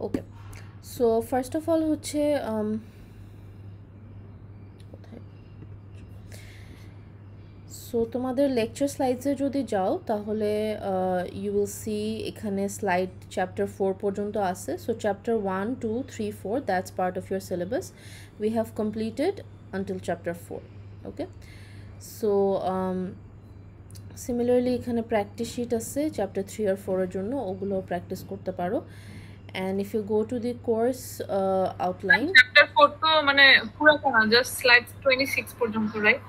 Okay, so first of all হচ্ছে কোথায়, so তোমাদের লেকচার স্লাইডসে যদি যাও তাহলে ইউ উইল সি এখানে স্লাইড চ্যাপ্টার 4 পর্যন্ত আছে। So chapter 1, 2, 3, 4 that's part of your syllabus, we have completed until chapter 4। Okay, so similarly এখানে প্র্যাকটিস শিট আছে চ্যাপ্টার 3 আর 4 এর জন্য, ওগুলো প্র্যাকটিস করতে পারো। And if you go to the course outline, chapter 4 তো মানে পুরোটা না, জাস্ট স্লাইড 26 পর্যন্ত, রাইট?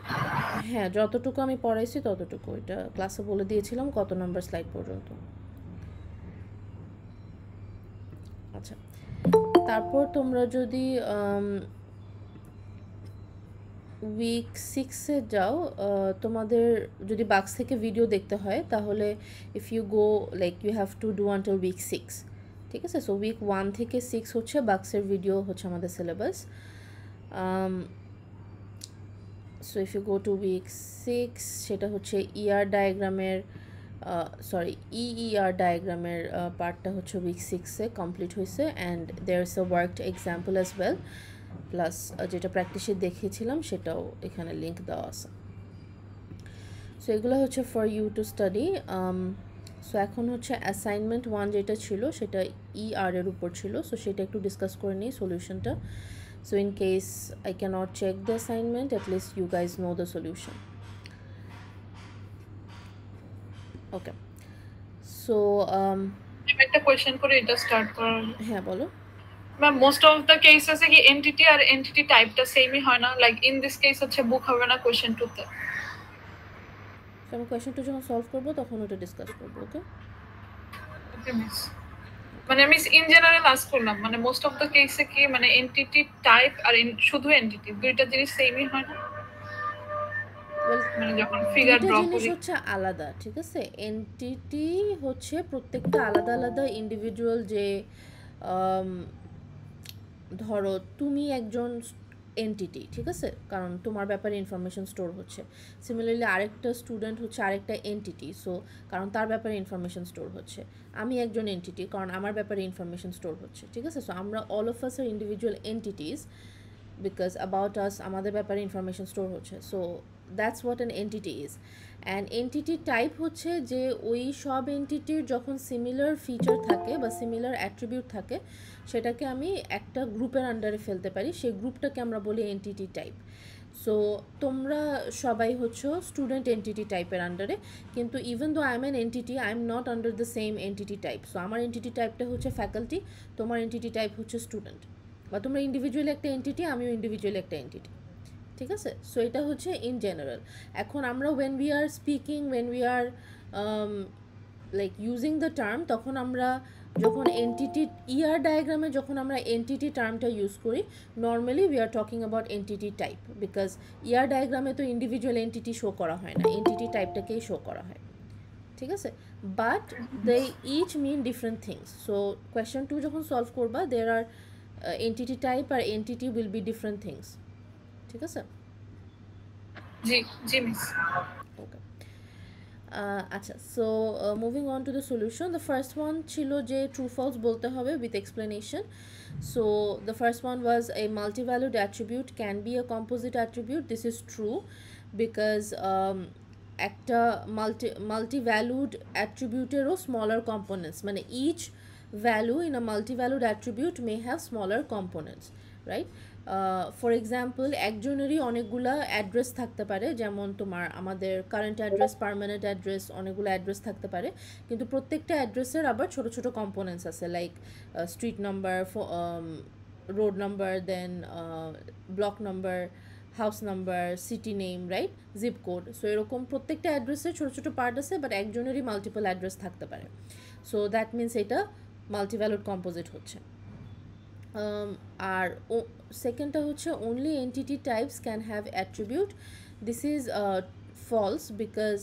হ্যাঁ যতটুকু আমি পড়াইছি ততটুকু, এটা ক্লাসে বলে দিয়েছিলাম কত নাম্বার স্লাইড পর্যন্ত। আচ্ছা, তারপর তোমরা যদি উইক 6-এ যাও, তোমাদের যদি বাক্স থেকে ভিডিও দেখতে হয় তাহলে if you go like you have to do until week 6, ঠিক আছে? সো উইক 1 থেকে 6 হচ্ছে বাক্সের ভিডিও, হচ্ছে আমাদের syllabus. So if you go to week 6, সেটা হচ্ছে ইআর ডায়াগ্রামের সরি ইইআর ডায়াগ্রামের পার্টটা হচ্ছে উইক 6-এ কমপ্লিট হয়েছে। And there is a worked example as well, plus যেটা প্র্যাকটিসে দেখিয়েছিলাম সেটাও এখানে লিঙ্ক দেওয়া আছে। সো এগুলো হচ্ছে for you to study. So এখন হচ্ছে অ্যাসাইনমেন্ট 1 যেটা ছিল সেটা ইআর এর উপর ছিল, সো সেটা একটু ডিসকাস করে নিই সলিউশনটা। So in case I cannot check the assignment, at least you guys know the solution. Okay, so একটা কোয়েশ্চেন করে এটা স্টার্ট করার। হ্যাঁ বলো। ম্যাম, মোস্ট অফ দ্য কেসেসে কি এন্টিটি আর এন্টিটি টাইপটা সেমই হয় না? লাইক ইন দিস কেস হচ্ছে বুক হবে না কোয়েশ্চেন 2 তে। তো আমি কোয়েশ্চেনটা যখন সলভ করবো তখন ওটা ডিসকাস করবো। ওকে, ওকে মিস, মানে আমি ইন জেনারেল আস্ক করলাম, মানে মোস্ট অফ দ্য কেসে কি মানে এন্টিটি টাইপ আর শুধু এন্টিটি দুইটা জিনিস সেমই হয় না? ওয়েল মানে যখন ফিগার দুইটা ড্র জিনিস করি। হচ্ছে আলাদা, ঠিক আছে? এন্টিটি হচ্ছে প্রত্যেকটা আলাদা আলাদা ইন্ডিভিজুয়াল, যে ধরো তুমি একজন এন্টিটি, ঠিক আছে, কারণ তোমার ব্যাপারে ইনফরমেশন স্টোর হচ্ছে। সিমিলারলি আরেকটা স্টুডেন্ট হচ্ছে আরেকটা এন্টিটি, সো কারণ তার ব্যাপারে ইনফরমেশন স্টোর হচ্ছে। আমি একজন এন্টিটি, কারণ আমার ব্যাপারে ইনফরমেশন স্টোর হচ্ছে, ঠিক আছে? সো আমরা all of us are individual entities, because about us আমাদের ব্যাপারে ইনফরমেশন স্টোর হচ্ছে। So that's what an entity is. And entity type হচ্ছে যে ওই সব এন্টিটির যখন সিমিলার ফিচার থাকে বা সিমিলার অ্যাট্রিবিউট থাকে, সেটাকে আমি একটা গ্রুপের আন্ডারে ফেলতে পারি, সেই গ্রুপটাকে আমরা বলি এন্টিটি টাইপ। সো তোমরা সবাই হচ্ছে স্টুডেন্ট এন্টিটি টাইপের আন্ডারে, কিন্তু even though I am an entity, I am not under the same entity type. So আমার এন্টিটি টাইপটা হচ্ছে ফ্যাকাল্টি, তোমার এন্টিটি টাইপ হচ্ছে স্টুডেন্ট, বা তোমরা ইন্ডিভিজুয়ালি একটা এন্টিটি, আমিও ইন্ডিভিজুয়ালি একটা এন্টিটি, ঠিক আছে? সো এটা হচ্ছে ইন জেনারেল। এখন আমরা when we are speaking, when we are like using the term, তখন আমরা যখন এন্টিটি ইআর ডায়াগ্রামে যখন আমরা এন্টিটি টার্মটা ইউজ করি, normally we are talking about entity type, because ER ডায়াগ্রামে তো ইন্ডিভিজুয়াল এন্টিটি শো করা হয় না, এন্টিটি টাইপটাকেই শো করা হয়, ঠিক আছে? But they each mean different things. So question 2 যখন সলভ করবা, দের আর এন্টিটি টাইপ আর entity will be different things, ঠিক আছে? জি জি মিস। ওকে, আচ্ছা, so moving on to the solution. The first one ছিল যে ট্রু ফলস বলতে হবে with explanation. So the first one was a multivalued attribute can be a composite attribute. This is true because একটা multivalued অ্যাট্রিবিউটেরও smaller components, মানে each value in a multivalued attribute may have smaller components, right? For example, একজনেরই অনেকগুলা address থাকতে পারে, যেমন তোমার আমাদের current address, permanent address, অনেকগুলো অ্যাড্রেস থাকতে পারে, কিন্তু প্রত্যেকটা অ্যাড্রেসের আবার ছোটো ছোটো কম্পোনেন্টস আছে, like street number, road number, then block number, house number, city name, right, zip code. So এরকম প্রত্যেকটা অ্যাড্রেসের ছোটো ছোটো পার্ট আছে, বাট একজনেরই মাল্টিপল অ্যাড্রেস থাকতে পারে। সো দ্যাট মিনস এটা মাল্টিভ্যালুড কম্পোজিট হচ্ছে। আর সেকেন্ডটা হচ্ছে only entity types can have attribute. This is false because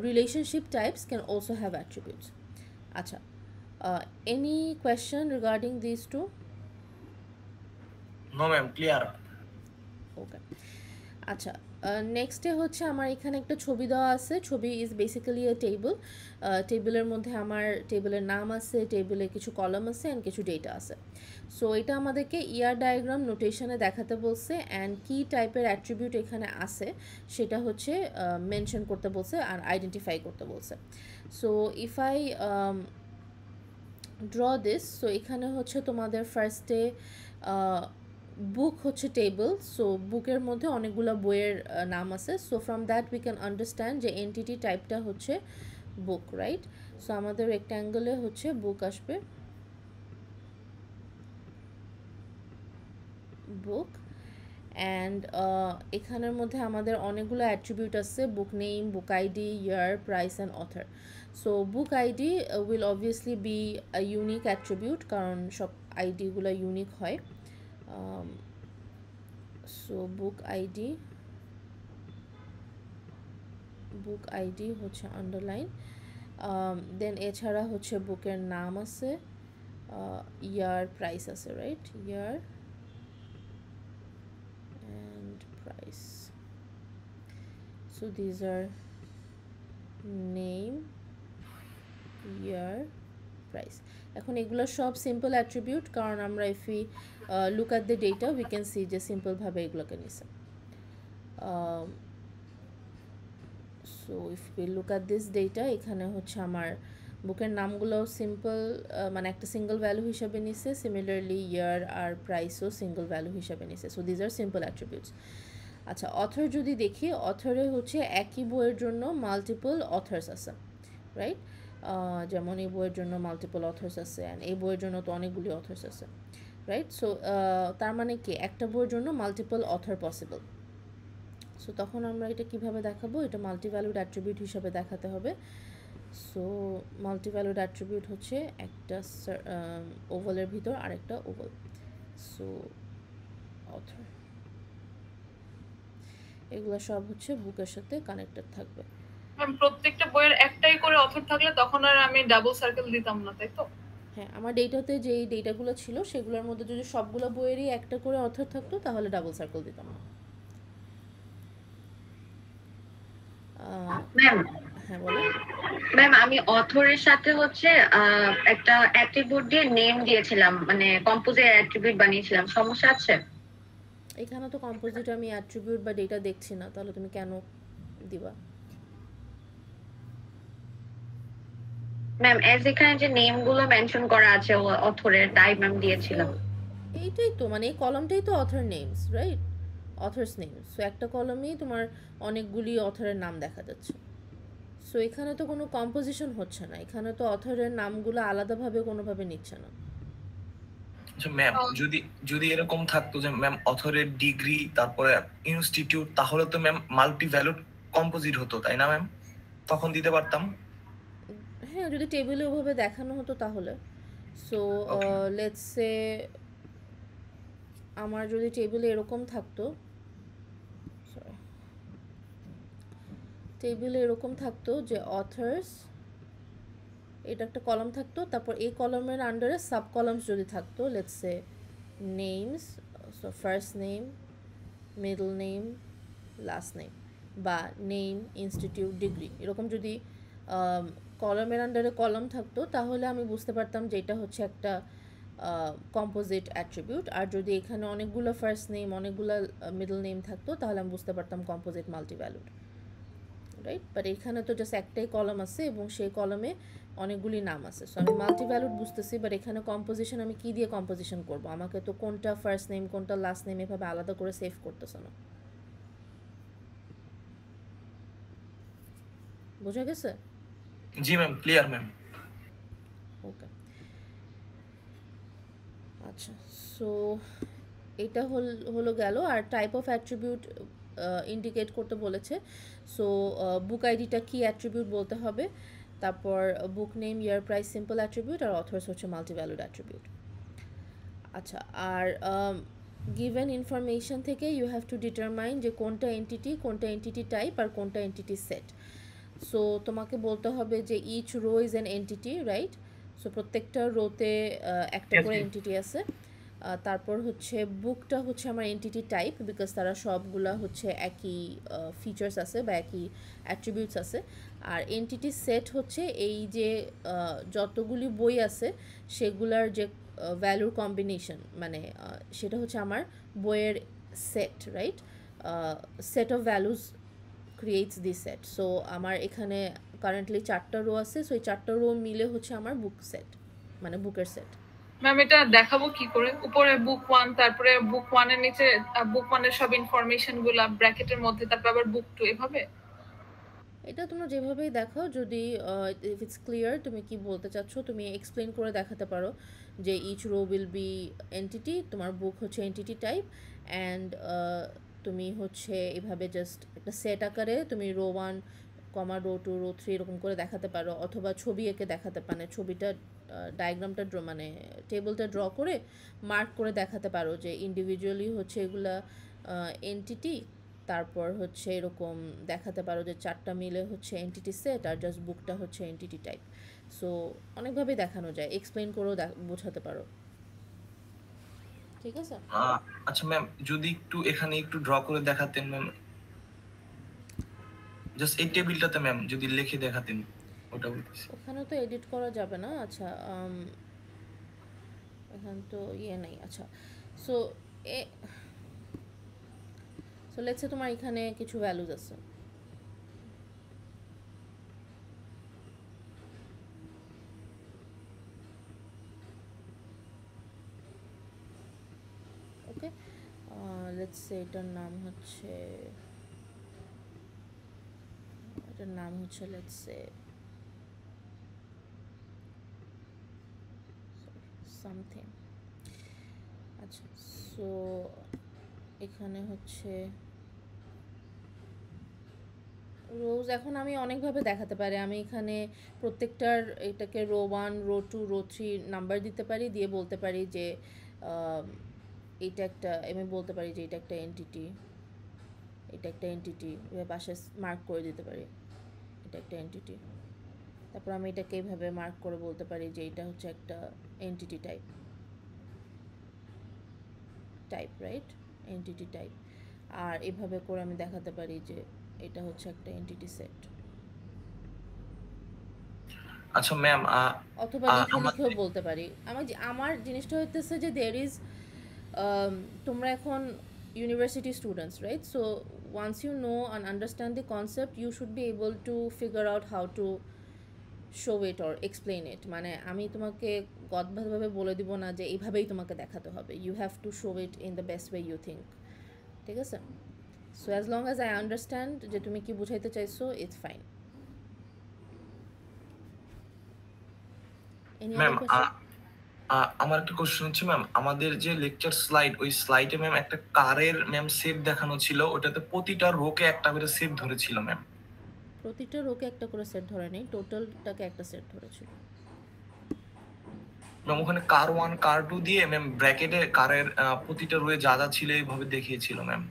relationship types can also have attributes. আচ্ছা, any question regarding this two? No, ma'am, clear. Okay, আচ্ছা, নেক্সটে হচ্ছে আমার এখানে একটা ছবি দেওয়া আছে। ছবি ইজ বেসিক্যালি এ টেবল। টেবিলের মধ্যে আমার টেবিলের নাম আছে, টেবিলে কিছু কলাম আছে অ্যান্ড কিছু ডেটা আছে। সো এটা আমাদেরকে ইয়ার ডায়াগ্রাম নোটেশনে দেখাতে বলছে অ্যান্ড কী টাইপের অ্যাট্রিবিউট এখানে আছে সেটা হচ্ছে মেনশন করতে বলছে আর আইডেন্টিফাই করতে বলছে। So if I draw this, so এখানে হচ্ছে তোমাদের ফার্স্টে বুক হচ্ছে টেবল। সো বুকের মধ্যে অনেকগুলো বইয়ের নাম আছে। So from that we can understand যে এন্টিটি টাইপটা হচ্ছে বুক, রাইট? সো আমাদের রেক্ট্যাঙ্গেলে হচ্ছে বুক আসবে, বুক। অ্যান্ড এখানের মধ্যে আমাদের অনেকগুলো অ্যাট্রিবিউট আছে, বুক name, book ID, year, price and author. So book ID will obviously be a unique attribute, কারণ সব আইডিগুলো ইউনিক হয়। সো বুক আইডি হচ্ছে আন্ডারলাইন। দেন এছাড়া হচ্ছে বুকের নাম আছে, ইয়ার, প্রাইস আছে, right? Year and price. So these are name, year, price. এখন এগুলো সব সিম্পল অ্যাট্রিবিউট, কারণ আমরা if we look at the data we can see যে সিম্পলভাবে এগুলোকে নিছে। So if we look at this data, এখানে হচ্ছে আমার বুকের নামগুলো সিম্পল, মানে একটা সিঙ্গল ভ্যালু হিসাবে নিছে। সিমিলারলি ইয়ার আর প্রাইসও সিঙ্গল ভ্যালু হিসাবে নিছে। So these are simple attributes. আচ্ছা, অথর যদি দেখি, অথরে হচ্ছে একই বইয়ের জন্য মাল্টিপল অথর্স আছে, রাইট? যেমন এই বইয়ের জন্য মাল্টিপল অথর্স আছে অ্যান্ড এই বইয়ের জন্য তো অনেকগুলি অথর্স আছে, রাইট? সো তার মানে কি একটা বইয়ের জন্য মাল্টিপল অথর পসিবল। সো তখন আমরা এটা কিভাবে দেখাবো? এটা মাল্টিভ্যালুড অ্যাট্রিবিউট হিসাবে দেখাতে হবে। সো মাল্টিভ্যালুড অ্যাট্রিবিউট হচ্ছে একটা ওভালের ভিতর আরেকটা ওভাল। সো অথর, এগুলো সব হচ্ছে বুকের সাথে কানেক্টেড থাকবে। প্রত্যেকটা বইয়ের একটাই করে অথর থাকলে তখন আর আমি ডাবল সার্কেল দিতাম না, তাই তো? হ্যাঁ, আমার ডেটাতে যেই ডেটাগুলো ছিল সেগুলোর মধ্যে যদি সবগুলো বইয়েরই একটা করে অথর থাকতো তাহলে ডাবল সার্কেল দিতাম না। ম্যাম, হ্যাঁ বলো। ম্যাম আমি অথরের সাথে হচ্ছে একটা অ্যাট্রিবিউট দিয়ে নেম দিয়েছিলাম, মানে কম্পোজিট অ্যাট্রিবিউট বানিয়েছিলাম, সমস্যা আছে? এখানে তো কম্পোজিট আমি অ্যাট্রিবিউট বা ডেটা দেখছি না, তাহলে তুমি কেন দিবা? ম্যাম এজ এখানে যে নেম গুলো মেনশন করা আছে অথরের, তাই ম্যাম দিয়েছিলাম। এইটাই তো, মানে এই কলামটাই তো author names, right? Authors names. So একটা কলামেই তোমার অনেকগুলি অথরের নাম দেখা যাচ্ছে। সো এখানে তো কোনো কম্পোজিশন হচ্ছে না, এখানে তো অথরের নামগুলো আলাদাভাবে কোনোভাবে নিচ্ছে না। আচ্ছা ম্যাম, যদি যদি এরকম থাকতো যে ম্যাম অথরের ডিগ্রি তারপরে ইনস্টিটিউট, তাহলে তো ম্যাম মাল্টি ভ্যালুড কম্পোজিট হতো, তাই না ম্যাম? তখন দিতে পারতাম। হ্যাঁ, যদি টেবিলে ওভাবে দেখানো হতো তাহলে। সো লেটস সে আমার যদি টেবিলে এরকম থাকতো, সরি, টেবিলে এরকম থাকতো যে অথর্স, এটা একটা কলাম থাকতো, তারপর এই কলামের আন্ডারে সাব কলামস যদি থাকতো, let's say names, so first name, middle name, last name, বা নেম, ইনস্টিটিউট, ডিগ্রি, এরকম যদি কলামের আন্ডারে কলাম থাকতো তাহলে আমি বুঝতে পারতাম যে এটা হচ্ছে একটা কম্পোজিট অ্যাট্রিবিউট। আর যদি এখানে অনেকগুলো ফার্স্ট নেম, অনেকগুলো মিডল নেম থাকতো তাহলে আমি বুঝতে পারতাম কম্পোজিট মাল্টিভ্যালুড, রাইট? বাট এখানে তো জাস্ট একটাই কলাম আছে এবং সেই কলামে অনেকগুলি নাম আছে। সো আমি মাল্টিভ্যালুড বুঝতেছি, বাট এখানে কম্পোজিশন আমি কী দিয়ে কম্পোজিশন করবো? আমাকে তো কোনটা ফার্স্ট নেম কোনটা লাস্ট নেম এভাবে আলাদা করে সেভ করতেছে না। বোঝা গেছে? জি ম্যাম, ক্লিয়ার ম্যাম। ওকে, আচ্ছা। সো এটা হলো গেল। আর টাইপ অফ অ্যাট্রিবিউট ইন্ডিকেট করতে বলেছে। সো বুক আইডিটা কি অ্যাট্রিবিউট বলতে হবে, তারপর বুক নেম, ইয়ার, প্রাইস সিম্পল অ্যাট্রিবিউট, আর অথর্স হচ্ছে মাল্টিভ্যালুড অ্যাট্রিবিউট। আচ্ছা, আর গিভেন ইনফরমেশন থেকে ইউ হ্যাভ টু ডিটারমাইন যে কোনটা এন্টিটি টাইপ আর কোনটা এন্টিটি সেট। সো তোমাকে বলতে হবে যে each row is an entity, right? So প্রত্যেকটা রোতে একটা Yes, করে ma'am. এন্টিটি আছে। তারপর হচ্ছে বুকটা হচ্ছে আমার এন্টিটি টাইপ, বিকজ তারা সবগুলা হচ্ছে একই ফিচার্স আছে বা একই অ্যাট্রিবিউটস আছে। আর এন্টিটি সেট হচ্ছে এই যে যতগুলি বই আছে সেগুলার যে ভ্যালুর কম্বিনেশন, মানে সেটা হচ্ছে আমার বইয়ের set, right? Set of values creates the set. So আমার এখানে কারেন্টলি 4টা রো আছে, সো এই 4টা রো মিলে হচ্ছে আমার বুক সেট, মানে বুকের সেট। ম্যাম এটা দেখাবো কি করে? উপরে বুক 1, তারপরে বুক 1 এর নিচে বুক 1 এর সব ইনফরমেশন গুলা ব্র্যাকেটের মধ্যে, তারপর আবার বুক 2, এভাবে? এটা তোমরা যেভাবেই দেখো, যদি ইফ ইটস ক্লিয়ার তুমি কি বলতে চাচ্ছ তুমি এক্সপ্লেন করে দেখাতে পারো যে each row will be entity, তোমার বুক হচ্ছে এন্টিটি টাইপ, অ্যান্ড তুমি হচ্ছে এভাবে জাস্ট একটা সেট আকারে তুমি রো 1, রো 2, রো 3 এরকম করে দেখাতে পারো, অথবা ছবি এঁকে দেখাতে পারো, ছবিটা ডায়াগ্রামটা মানে টেবিলটা ড্র করে মার্ক করে দেখাতে পারো যে ইন্ডিভিজুয়ালি হচ্ছে এগুলা এন্টিটি, তারপর হচ্ছে এরকম দেখাতে পারো যে 4টা মিলে হচ্ছে এন্টিটি সেট, আর জাস্ট বুকটা হচ্ছে এন্টিটি টাইপ। সো অনেকভাবেই দেখানো যায়, এক্সপ্লেন করেও বোঝাতে পারো, ঠিক আছে? আচ্ছা ম্যাম, যদি একটু এখানে একটু ড্র করে দেখাতেন ম্যাম, জাস্ট এই টেবিলটাতে ম্যাম যদি লিখে দেখাতেন, ওটা বলতেছি। ওখানে তো এডিট করা যাবে না। আচ্ছা, এখানে তো নেই। আচ্ছা, সো লেটস সে তোমার এখানে কিছু ভ্যালুজ আছে, ওকে? লেটস সে এটার নাম হচ্ছে লেটস সে সামথিং। আচ্ছা, সো এখানে হচ্ছে রোজ, এখন আমি অনেকভাবে দেখাতে পারি। আমি এখানে প্রত্যেকটার এটাকে রো 1, রো 2, রো 3 নাম্বার দিতে পারি, দিয়ে বলতে পারি যে এটা একটা, আমি বলতে পারি যে এটা একটা এন্টিটি, এটা একটা এন্টিটি, এভাবে পাশে মার্ক করে দিতে পারি এটা একটা এন্টিটি। তারপর আমি এটাকে এইভাবে মার্ক করে বলতে পারি যে এটা হচ্ছে একটা entity type, right? Entity type. আর এভাবে করে আমি দেখাতে পারি যে এটা হচ্ছে একটা এন্টিটি সেট। আচ্ছা ম্যাম, অথবা লিখেও বলতে পারি। আমার জিনিসটা হইতেছে যে দেয়ার ইজ, তোমরা এখন university students, right? So once you know and understand the concept, you should be able to figure out how to show it or explain it. মানে আমি তোমাকে গদভাবে বলে দিব না যে এইভাবেই তোমাকে দেখাতে হবে, you have to show it in the best way you think, ঠিক আছে? So as long as I understand যে তুমি কি বুঝাইতে চাইছো, ইটস ফাইন। ম্যাম আমার একটা কোশ্চেন হচ্ছে ম্যাম, আমাদের যে লেকচার স্লাইড, ওই স্লাইডে ম্যাম একটা কারের ম্যাম সেভ দেখানো ছিল, ওটাতে প্রতিটা রোকে একটা করে সেভ ধরেছিল ম্যাম। প্রতিটা রোকে একটা করে সেট ধরে নেই, টোটালটাকে একটা সেট ধরেছিল ম্যাম। ওখানে কার 1, কার 2 দিয়ে ম্যাম ব্র্যাকেটে কারের প্রতিটা রোয়ে যা যা ছিল এইভাবে দেখিয়েছিল ম্যাম।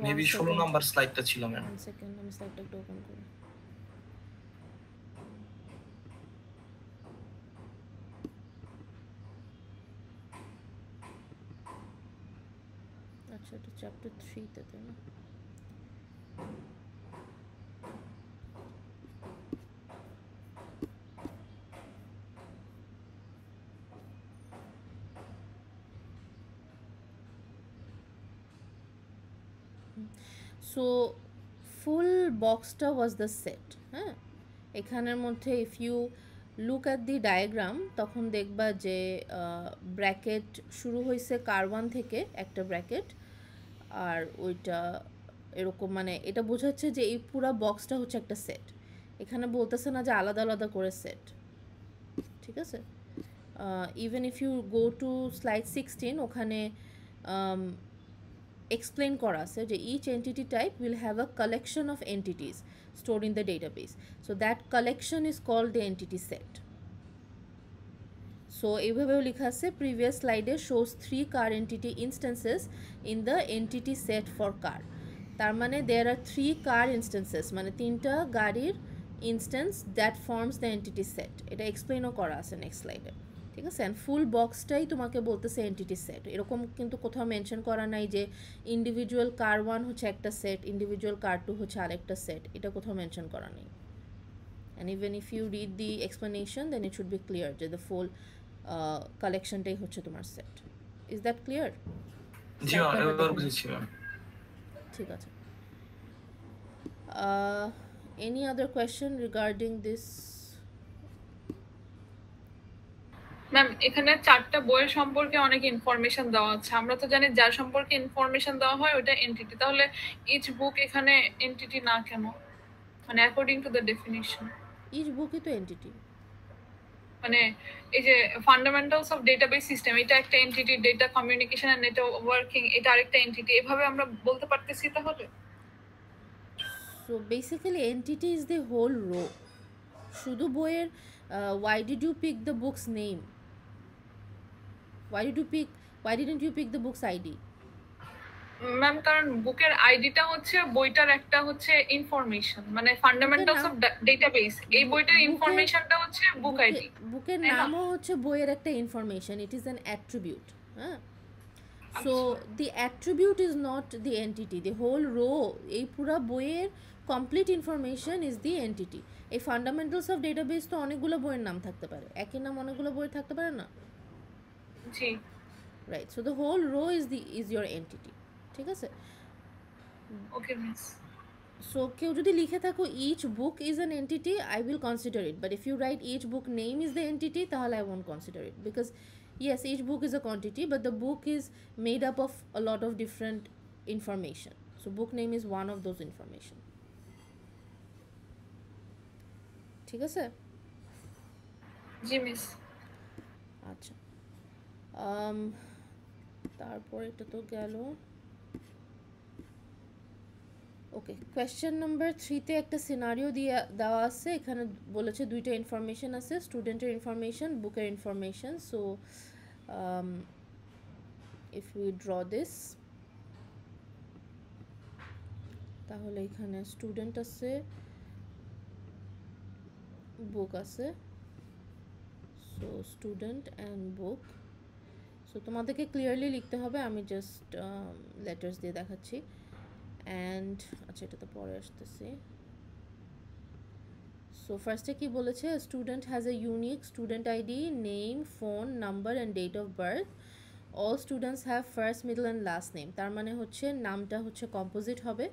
মেবি 16 নাম্বার স্লাইডটা ছিল ম্যাম। 1 সেকেন্ড, আমি স্লাইডটা একটু ওপেন করি। আচ্ছা, এটা চ্যাপ্টার 3-তে, তাই না? সো ফুল বক্সটা ওয়াজ দ্য সেট। হ্যাঁ, এখানের মধ্যে if you look at the diagram, তখন দেখবা যে ব্র্যাকেট শুরু হয়েছে কার 1 থেকে একটা ব্র্যাকেট, আর ওইটা এরকম, মানে এটা বোঝাচ্ছে যে এই পুরো বক্সটা হচ্ছে একটা সেট। এখানে বলতেছে না যে আলাদা আলাদা করে সেট, ঠিক আছে? Even if you go to slide 16, ওখানে explain করা আছে যে each entity type will have a collection of entities stored in the database, so that collection is called the entity set. So এইভাবেও লেখা আছে, previous slide shows 3 car entity instances in the entity set for car. তার মানে there are 3 car instances, মানে 3টা গাড়ির instance that forms the entity set. এটা এক্সপ্লেইনও করা আছে নেক্সট স্লাইডে। ঠিক আছে, অ্যান্ড ফুল বক্সটাই তোমাকে বলতেছে এন্টিটি সেট। এরকম কিন্তু কোথাও মেনশন করা নাই যে ইন্ডিভিজুয়াল কার 1 হচ্ছে একটা সেট, ইন্ডিভিজুয়াল কার 2 হচ্ছে আরেকটা সেট, এটা কোথাও মেনশন করা নেই। And even if you read the explanation then it should be clear যে দ্য ফুল কালেকশনটাই হচ্ছে তোমার সেট। Is that clear? জি ম্যাম, এবার বুঝেছি ম্যাম। ঠিক আছে। Any other question regarding this? Ma'am এখানে 4টা বইয়ের সম্পর্কে অনেক ইনফরমেশন দেওয়া আছে, আমরা তো জানি যার সম্পর্কে ইনফরমেশন দেওয়া হয় ওটা এন্টিটি, তাহলে ইচ বুক এখানে এন্টিটি না কেন, মানে according to the definition? Each book is তো entity. মানে এই যে ফান্ডামেন্টালস অফ ডেটাবেস সিস্টেম, এটা একটা entity, data communication and networking এটা আরেকটা এন্টিটি, এভাবে আমরা বলতে পারতেছি তাহলে? So basically entity is the whole row. শুধু বইয়ের why did you pick the book's name? Why didn't you pick the book's ID? Ma'am কারণ বুকের আইডিটা হচ্ছে বইটার একটা হচ্ছে ইনফরমেশন, মানে ফান্ডামেন্টালস অফ ডেটাবেস, এই বইটার ইনফরমেশনটা হচ্ছে বুক আইডি। বুকের তাই না? নামও হচ্ছে বইয়ের একটা information, it is an attribute. হ্যাঁ, so the attribute is not the entity, the whole row, এই পুরা বইয়ের complete information is the entity. এই ফান্ডামেন্টালস অফ ডেটাবেস তো অনেকগুলো বইয়ের নাম থাকতে পারে, একই নাম অনেকগুলো বইয়ের থাকতে পারে না, জি right? So the whole row is your entity, ঠিক আছে? Okay miss. সো কেউ যদি লিখে থাকো each book is an entity, I will consider it, but if you write each book name is the entity, তাহলে I won't consider it, because yes, each book is a quantity, but the book is made up of a lot of different information, so book name is one of those information. ঠিক আছে? জি miss. আচ্ছা, তারপর এটা তো গেল। ওকে, question number 3-তে একটা scenario দেওয়া আছে, এখানে বলেছে দুইটা ইনফরমেশন আছে, স্টুডেন্টের ইনফরমেশন, বুকের information. So if we draw this, তাহলে এখানে স্টুডেন্ট আছে, বুক আছে। So student and book. So তোমাদেরকে ক্লিয়ারলি লিখতে হবে, আমি জাস্ট লেটার্স দিয়ে দেখাচ্ছি। অ্যান্ড আচ্ছা, এটা তো পরে আসতেছি। সো ফার্স্টে কি বলেছে, student has a unique student ID, name, phone number and date of birth. All students have first middle and last name. তার মানে হচ্ছে নামটা হচ্ছে কম্পোজিট হবে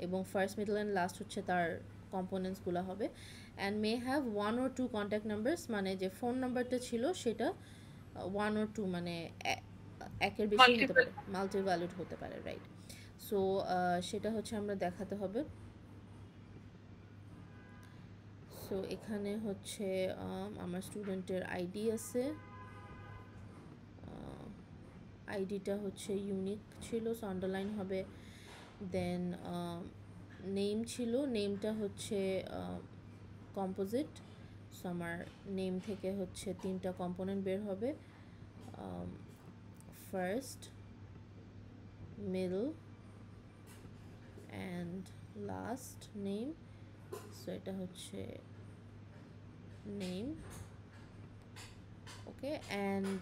এবং ফার্স্ট মিডল অ্যান্ড লাস্ট হচ্ছে তার কম্পোনেন্টসগুলো হবে। And may have 1 or 2 contact numbers, মানে যে ফোন নাম্বারটা ছিল সেটা 1 or 2 মানে একের বেশি হতে পারে, মাল্টি ভ্যালুড হতে পারে, রাইট? সো সেটা হচ্ছে আমরা দেখাতে হবে। সো এখানে হচ্ছে আমার স্টুডেন্টের আইডি আছে, আইডিটা হচ্ছে ইউনিক ছিল, সো আন্ডারলাইন হবে। দেন নেম ছিল, নেমটা হচ্ছে কম্পোজিট, সো আমার নেম থেকে হচ্ছে 3টা কম্পোনেন্ট বের হবে, first, middle and last name. So এটা হচ্ছে নেম, ওকে। অ্যান্ড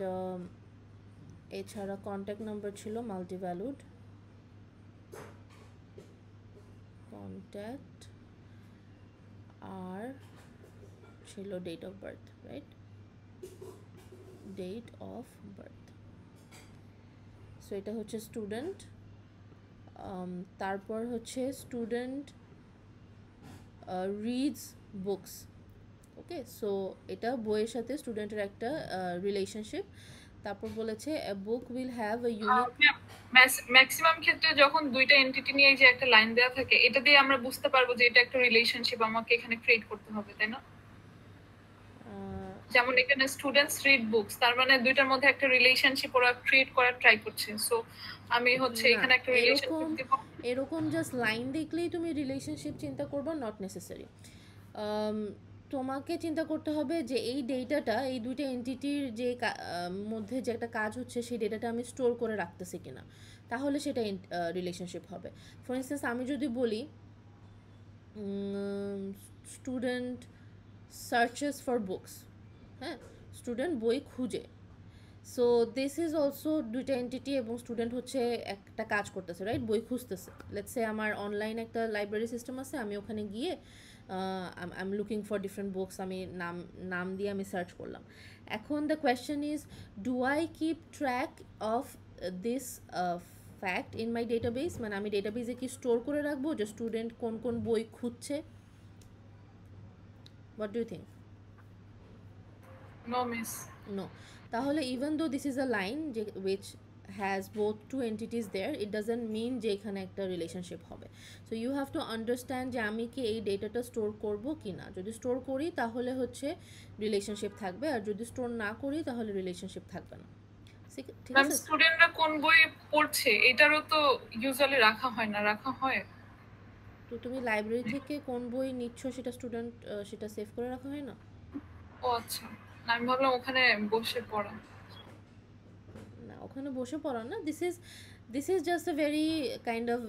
এছাড়া কন্ট্যাক্ট নাম্বার ছিল মাল্টি ভ্যালুড, কন্ট্যাক্ট, আর ছিল date of birth, right? Date of birth. So এটা হচ্ছে স্টুডেন্ট। তারপর হচ্ছে student reads books, okay. So এটা বইয়ের সাথে স্টুডেন্টের একটা রিলেশনশিপ। তারপর বলেছে a book will have a unique. Maximum ক্ষেত্রে যখন দুইটা এন্টিটি নিয়ে যে একটা লাইন দেওয়া থাকে, এটা দিয়ে আমরা বুঝতে পারবো যে এটা একটা রিলেশনশিপ আমাকে এখানে ক্রিয়েট করতে হবে, তাই না? যেমন এখানে স্টুডেন্টস রিড বুকস, তার মানে দুইটার মধ্যে একটা রিলেশনশিপ ওরা ক্রিয়েট করার ট্রাই করছে। সো আমি হচ্ছে এখানে একটা রিলেশনশিপ দেব। এরকম জাস্ট লাইন দেখলেই তুমি রিলেশনশিপ চিন্তা করবে, নট নেসেসারি। তোমাকে চিন্তা করতে হবে যে এই ডেটাটা, এই দুইটা এন্টিটির যে মধ্যে যে একটা কাজ হচ্ছে, সেই ডেটাটা আমি স্টোর করে রাখতেছি কিনা, তাহলে সেটা রিলেশনশিপ হবে। ফর ইনস্টেন্স আমি যদি বলি স্টুডেন্ট সার্চেস ফর বুকস, হ্যাঁ, স্টুডেন্ট বই খুঁজে। সো দিস ইজ অলসো দুইটা এন্টিটি এবং স্টুডেন্ট হচ্ছে একটা কাজ করতেছে, রাইট, বই খুঁজতেছে। লেটস সে আমার অনলাইন একটা লাইব্রেরি সিস্টেম আছে, আমি ওখানে গিয়ে I am looking for different books, আমি নাম দিয়ে আমি সার্চ করলাম। এখন the question is, do I keep track of this fact in my database? মানে আমি ডেটাবেসে কি স্টোর করে রাখবো যে স্টুডেন্ট কোন কোন বই খুঁজছে? What do you think? No miss. No. তাহলে even though this is a line which has both two entities there, it doesn't mean যে এখানে একটা রিলেশনশিপ হবে। So you have to understand যে আমি কি এই ডেটাটা স্টোর করবো কি না। যদি স্টোর করি তাহলে হচ্ছে রিলেশনশিপ থাকবে, আর যদি স্টোর না করি তাহলে রিলেশনশিপ থাকবে না। ঠিক ম্যাম আছে? স্টুডেন্টরা কোন বই পড়ছে এটারও তো ইউজুয়ালি রাখা হয় না, রাখা হয়? তো তুমি লাইব্রেরি থেকে কোন বই নিচ্ছ সেটা স্টুডেন্ট সেটা সেভ করে রাখা হয় না? ও আচ্ছা, না আমি ভাবলাম ওখানে বসে পড়া। না, ওখানে বসে পড়া না। This is just a very kind of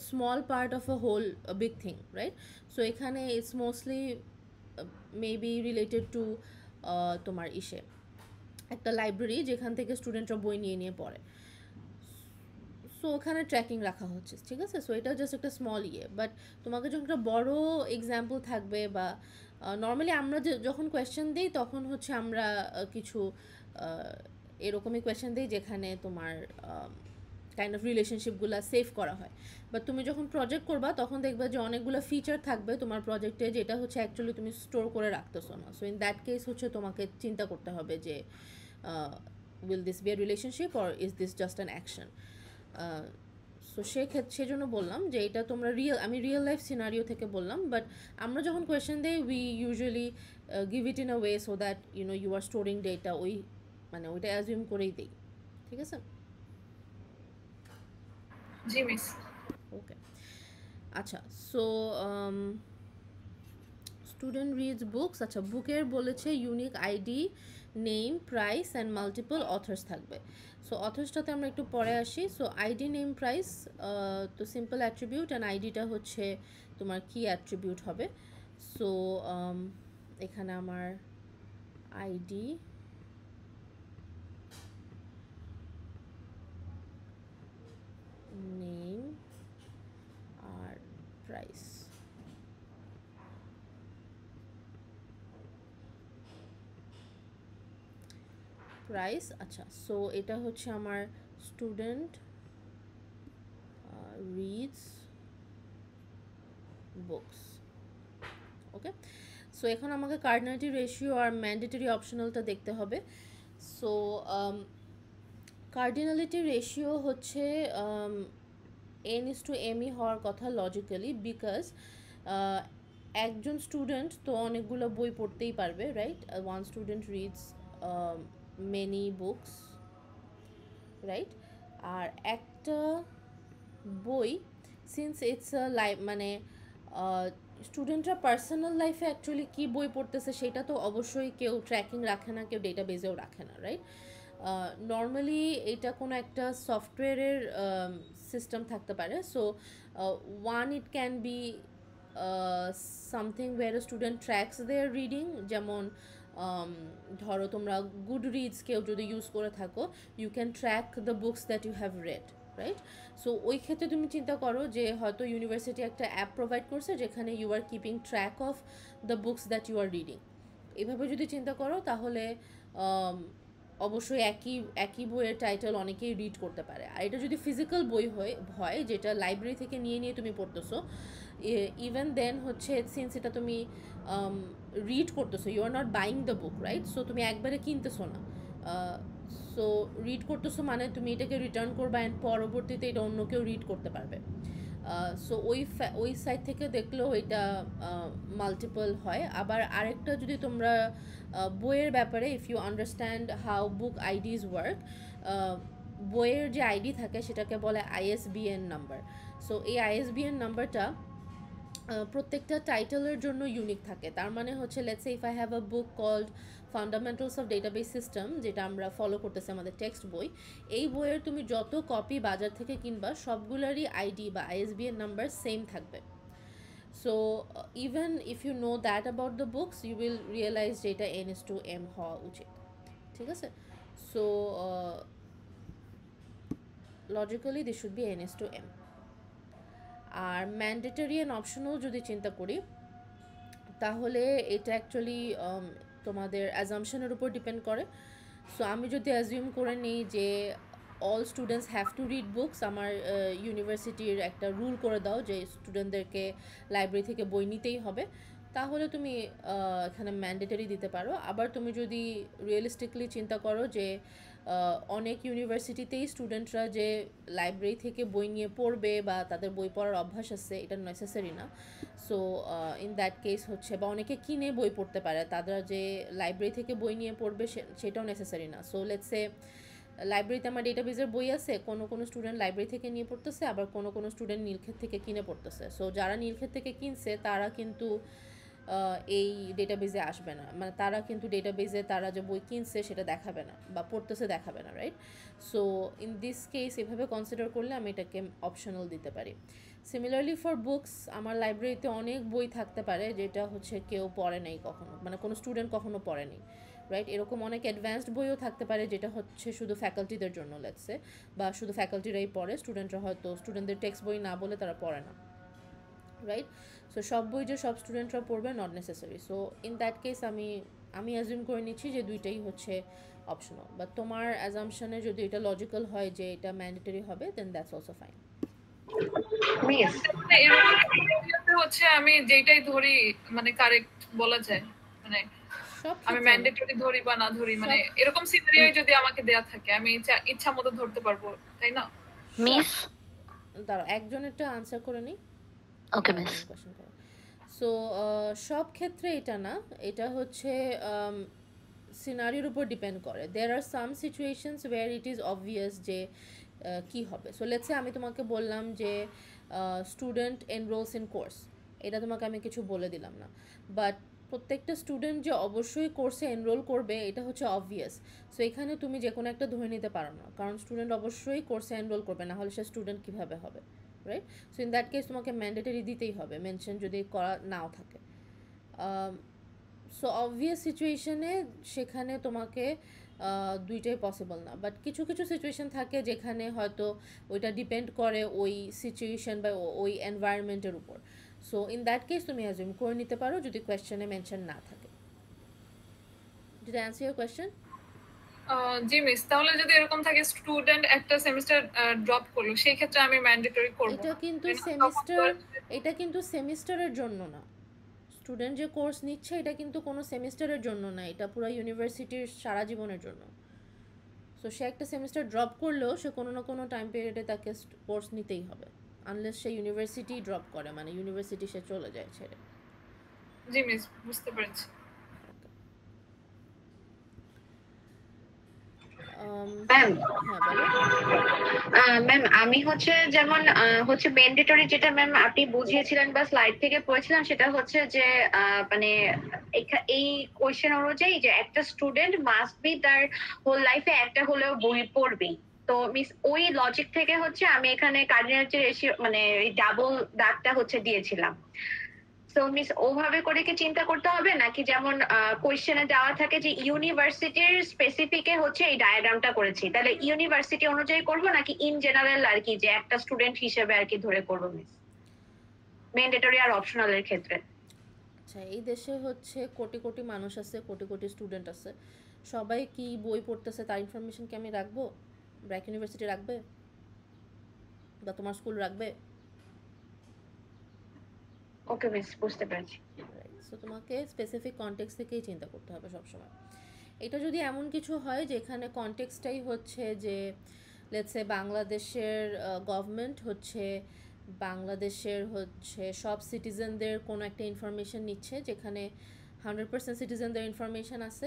small part of a whole big thing, right? So এখানে it's mostly maybe related to তোমার একটা লাইব্রেরি যেখান থেকে স্টুডেন্টরা বই নিয়ে নিয়ে পড়ে। সো ওখানে ট্র্যাকিং রাখা হচ্ছে, ঠিক আছে? সো এটা জাস্ট একটা স্মল বাট তোমাকে যখন একটা বড় এক্সাম্পল থাকবে, বা নর্মালি আমরা যখন কোয়েশ্চেন দিই তখন হচ্ছে আমরা কিছু এরকমই কোয়েশ্চেন দিই যেখানে তোমার কাইন্ড অফ রিলেশনশিপগুলো সেভ করা হয়। বাট তুমি যখন প্রজেক্ট করবা তখন দেখবে যে অনেকগুলো ফিচার থাকবে তোমার প্রজেক্টে যেটা হচ্ছে অ্যাকচুয়ালি তুমি স্টোর করে রাখতেছো না। সো ইন দ্যাট কেস হচ্ছে তোমাকে চিন্তা করতে হবে যে will this be a relationship or is this just an action. So সেজন্য বললাম যে এটা তোমরা আমি রিয়েল লাইফ সিনারিও থেকে বললাম। বাট আমরা যখন কোয়েশ্চেন দিই we usually give it in a way so that you are storing data, মানে ওইটা অ্যাজিউম করেই দিই, ঠিক আছে? জি মিস। ওকে, আচ্ছা। সো স্টুডেন্ট রিডস বুকস, আচ্ছা বুকের বলেছে unique ID, name, price and multiple authors থাকবে। সো অথার্সটাতে আমরা একটু পরে আসি। সো আইডি, নেম, প্রাইস তো সিম্পল অ্যাট্রিবিউট, অ্যান্ড আইডিটা হচ্ছে তোমার কি অ্যাট্রিবিউট হবে। সো এখানে আমার আইডি, নেম আর প্রাইস। প্রাইস, আচ্ছা। সো এটা হচ্ছে আমার student reads books, okay. So এখন আমাকে কার্ডিনালিটি রেশিও আর ম্যান্ডেটরি অপশনালটা দেখতে হবে। সো কার্ডিনালিটি রেশিও হচ্ছে n:m হওয়ার কথা লজিক্যালি, বিকজ একজন স্টুডেন্ট তো অনেকগুলো বই পড়তেই পারবে, right? One student reads many books, right? আর একটা বই, সিন্স ইটস মানে স্টুডেন্টরা পার্সোনাল লাইফে অ্যাকচুয়ালি কী বই পড়তেছে সেটা তো অবশ্যই কেউ ট্র্যাকিং রাখে না, কেউ ডেটাবেজেও রাখে না, রাইট? নর্মালি এটা কোনো একটা সফটওয়্যারের সিস্টেম থাকতে পারে। So it can be something where student tracks their reading, যেমন ধরো তোমরা গুড রিডস কেউ যদি ইউজ করে থাকো, you can track the books that you have read, right? So ওই ক্ষেত্রে তুমি চিন্তা করো যে হয়তো ইউনিভার্সিটি একটা অ্যাপ প্রোভাইড করছে যেখানে you are keeping track of the books that you are reading. এভাবে যদি চিন্তা করো তাহলে অবশ্যই একই বইয়ের টাইটেল অনেকেই রিড করতে পারে। আর এটা যদি ফিজিক্যাল বই হয় যেটা লাইব্রেরি থেকে নিয়ে নিয়ে তুমি পড়তেছো, ইভেন দেন হচ্ছে সিন্স এটা তুমি রিড করতেছো, you are not buying the book, right? So তুমি একবারে কিনতেছো না। সো রিড করতেছো মানে তুমি এটাকে রিটার্ন করবা, অ্যান্ড পরবর্তীতে এটা অন্য কেউ রিড করতে পারবে। সো ওই সাইড থেকে দেখলেও এটা মাল্টিপল হয়। আবার আরেকটা যদি তোমরা বইয়ের ব্যাপারে, if you understand how book IDs work, বইয়ের যে আইডি থাকে সেটাকে বলে ISBN নাম্বার। সো এই ISBN নাম্বারটা প্রত্যেকটা টাইটেলের জন্য ইউনিক থাকে। তার মানে হচ্ছে let's say if I have a book called fundamentals of database system, যেটা আমরা ফলো করতেছি আমাদের টেক্সট বই, এই বইয়ের তুমি যত কপি বাজার থেকে কিনবা সবগুলোরই আইডি বা ISBN নাম্বার সেম থাকবে। So even if you know that about the books, you will realize যে এটা n:m হওয়া উচিত, ঠিক আছে? সো logically this should be NS to M। আর ম্যান্ডেটরি অ্যান্ড অপশনাল যদি চিন্তা করি, তাহলে এটা অ্যাকচুয়ালি তোমাদের অ্যাজাম্পশনের উপর ডিপেন্ড করে। সো আমি যদি অ্যাজিউম করে নিই যে all students have to read books, আমার ইউনিভার্সিটির একটা রুল করে দাও যে স্টুডেন্টদেরকে লাইব্রেরি থেকে বই নিতেই হবে, তাহলে তুমি এখানে ম্যান্ডেটরি দিতে পারো। আবার তুমি যদি রিয়েলিস্টিকলি চিন্তা করো যে অনেক ইউনিভার্সিটিতেই স্টুডেন্টরা যে লাইব্রেরি থেকে বই নিয়ে পড়বে বা তাদের বই পড়ার অভ্যাস আছে, এটা নেসেসারি না। সো ইন দ্যাট কেস হচ্ছে, বা অনেকে কিনে বই পড়তে পারে, তারা যে লাইব্রেরি থেকে বই নিয়ে পড়বে সেটাও নেসেসারি না। সো লেটস সে লাইব্রেরিতে আমার ডেটাবেজের বই আছে, কোনো স্টুডেন্ট লাইব্রেরি থেকে নিয়ে পড়তেছে, আবার কোনো স্টুডেন্ট নীলক্ষেত থেকে কিনে পড়তেছে। সো যারা নীলক্ষেত থেকে কিনছে তারা কিন্তু এই ডেটাবেজে আসবে না, মানে তারা কিন্তু ডেটাবেজে তারা যে বই কিনছে সেটা দেখাবে না বা পড়তেছে দেখাবে না, right? So in this case এভাবে কনসিডার করলে আমি এটাকে অপশনাল দিতে পারি। সিমিলারলি ফর বুকস, আমার লাইব্রেরিতে অনেক বই থাকতে পারে যেটা হচ্ছে কেউ পড়ে নাই কখনো, মানে কোনো স্টুডেন্ট কখনো পড়েনি, রাইট? এরকম অনেক অ্যাডভান্সড বইও থাকতে পারে যেটা হচ্ছে শুধু ফ্যাকাল্টিদের জন্য, লেটসে, বা শুধু ফ্যাকাল্টিরাই পড়ে, স্টুডেন্টরা হয়তো স্টুডেন্টদের টেক্সট বই না বলে তারা পড়ে না, রাইট? সো সব বই যে সব স্টুডেন্টরা পড়বে not necessary. So in that case আমি অ্যাজিউম করে নিচ্ছি যে দুইটাই হচ্ছে অপশনাল, বাট তোমার অ্যাজাম্পশনে যদি এটা লজিক্যাল হয় যে এটা ম্যান্ডেটরি হবে, দেন দ্যাটস অলসো ফাইন। মিস এরকম হচ্ছে আমি যেটাই ধরি মানে কারেক্ট বলা যায়, মানে সব আমি ক্ষেত্রে ম্যান্ডেটরি ধরি বা না ধরি, মানে এরকম সিনারিও যদি আমাকে দেয়া থাকে আমি ইচ্ছা মতো ধরতে পারবো, তাই না? মিস দাঁড়াও, একজনেরটা আনসার করে নিই। ওকে মিস কোয়েশ্চেন করো। সো সব ক্ষেত্রে এটা না, এটা হচ্ছে সিনারিওর উপর ডিপেন্ড করে। There are some situations where it is obvious যে কী হবে। সো লেটসে আমি তোমাকে বললাম যে স্টুডেন্ট এনরোলস ইন কোর্স, এটা তোমাকে আমি কিছু বলে দিলাম না, বাট প্রত্যেকটা স্টুডেন্ট যে অবশ্যই কোর্সে এনরোল করবে এটা হচ্ছে অবভিয়াস। সো এখানে তুমি যে কোনো একটা ধরে নিতে পারো না, কারণ স্টুডেন্ট অবশ্যই কোর্সে এনরোল করবে, না হলে সে স্টুডেন্ট কীভাবে হবে, right? So in that case তোমাকে ম্যান্ডেটরি দিতেই হবে, মেনশন যদি করা নাও থাকে। সো অবভিয়াস সিচুয়েশনে সেখানে তোমাকে দুইটাই পসিবল না, বাট কিছু কিছু সিচুয়েশন থাকে যেখানে হয়তো ওইটা ডিপেন্ড করে ওই সিচুয়েশন বা ওই এনভায়রনমেন্টের উপর। সো ইন দ্যাট কেস তুমি অ্যাজিউম করে নিতে পারো যদি কোয়েশ্চেনে মেনশন না থাকে। Did I answer your question? G miss, তাহলে যদি এরকম থাকে স্টুডেন্ট একটা সেমিস্টার ড্রপ করলো, সেই ক্ষেত্রে আমি ম্যান্ডেটরি করব এটা কিন্তু এটা কিন্তু সেমিস্টারের জন্য না। স্টুডেন্ট যে কোর্স নিচ্ছে এটা কিন্তু কোনো সেমিস্টারের জন্য না, এটা পুরো ইউনিভার্সিটির সারা জীবনের জন্য। সো সে একটা সেমিস্টার ড্রপ করলেও সে কোনো না কোনো টাইম পিরিয়ডে তাকে কোর্স নিতেই হবে, আনলেস সে ইউনিভার্সিটি ড্রপ করে, মানে ইউনিভার্সিটি সে চলে যায় ছেড়ে। জি মিস, বুঝতে পেরেছি। ম্যাম হ্যাঁ বলো। ম্যাম আমি হচ্ছে যেমন হচ্ছে ম্যান্ডেটরি যেটা ম্যাম আপনি বুঝিয়েছিলেন বা স্লাইড থেকে পড়েছিলাম, সেটা হচ্ছে যে মানে এই কোয়েশ্চেন অনুযায়ী যে একটা স্টুডেন্ট মাস্ট বি তার হোল লাইফে একটা হলেও বই পড়বেই। তো মিস ওই লজিক থেকে হচ্ছে আমি এখানে কার্ডিনাল যে রেশিও মানে ডাবল দাগটা হচ্ছে দিয়েছিলাম। তো মিস ওভাবে করে কি চিন্তা করতে হবে, নাকি যেমন কোয়েশ্চেনে দেওয়া থাকে যে ইউনিভার্সিটির স্পেসিফিকে হচ্ছে এই ডায়াগ্রামটা করেছি, তাহলে ইউনিভার্সিটি অনুযায়ী করব নাকি ইন জেনারেল আর কি যে একটা স্টুডেন্ট হিসেবে আর কি ধরে করব মিস ম্যান্ডেটরি আর অপশনালের ক্ষেত্রে? আচ্ছা, এই দেশে হচ্ছে কোটি কোটি মানুষ আছে, কোটি কোটি স্টুডেন্ট আছে, সবাই কি বই পড়তেছে তার ইনফরমেশন কি আমি রাখবো? ব্র্যাক ইউনিভার্সিটি রাখবে বা তোমার স্কুল রাখবে? ওকে মিস, বুঝতে পেরেছি। সো তোমাকে স্পেসিফিক কনটেক্সট থেকেই চিন্তা করতে হবে সবসময়। এটা যদি এমন কিছু হয় যেখানে কনটেক্সটাই হচ্ছে যে লেটসে বাংলাদেশের গভর্নমেন্ট হচ্ছে বাংলাদেশের হচ্ছে সব সিটিজেনদের কোনো একটা ইনফরমেশন নিচ্ছে, যেখানে 100% সিটিজেনদের ইনফরমেশন আছে,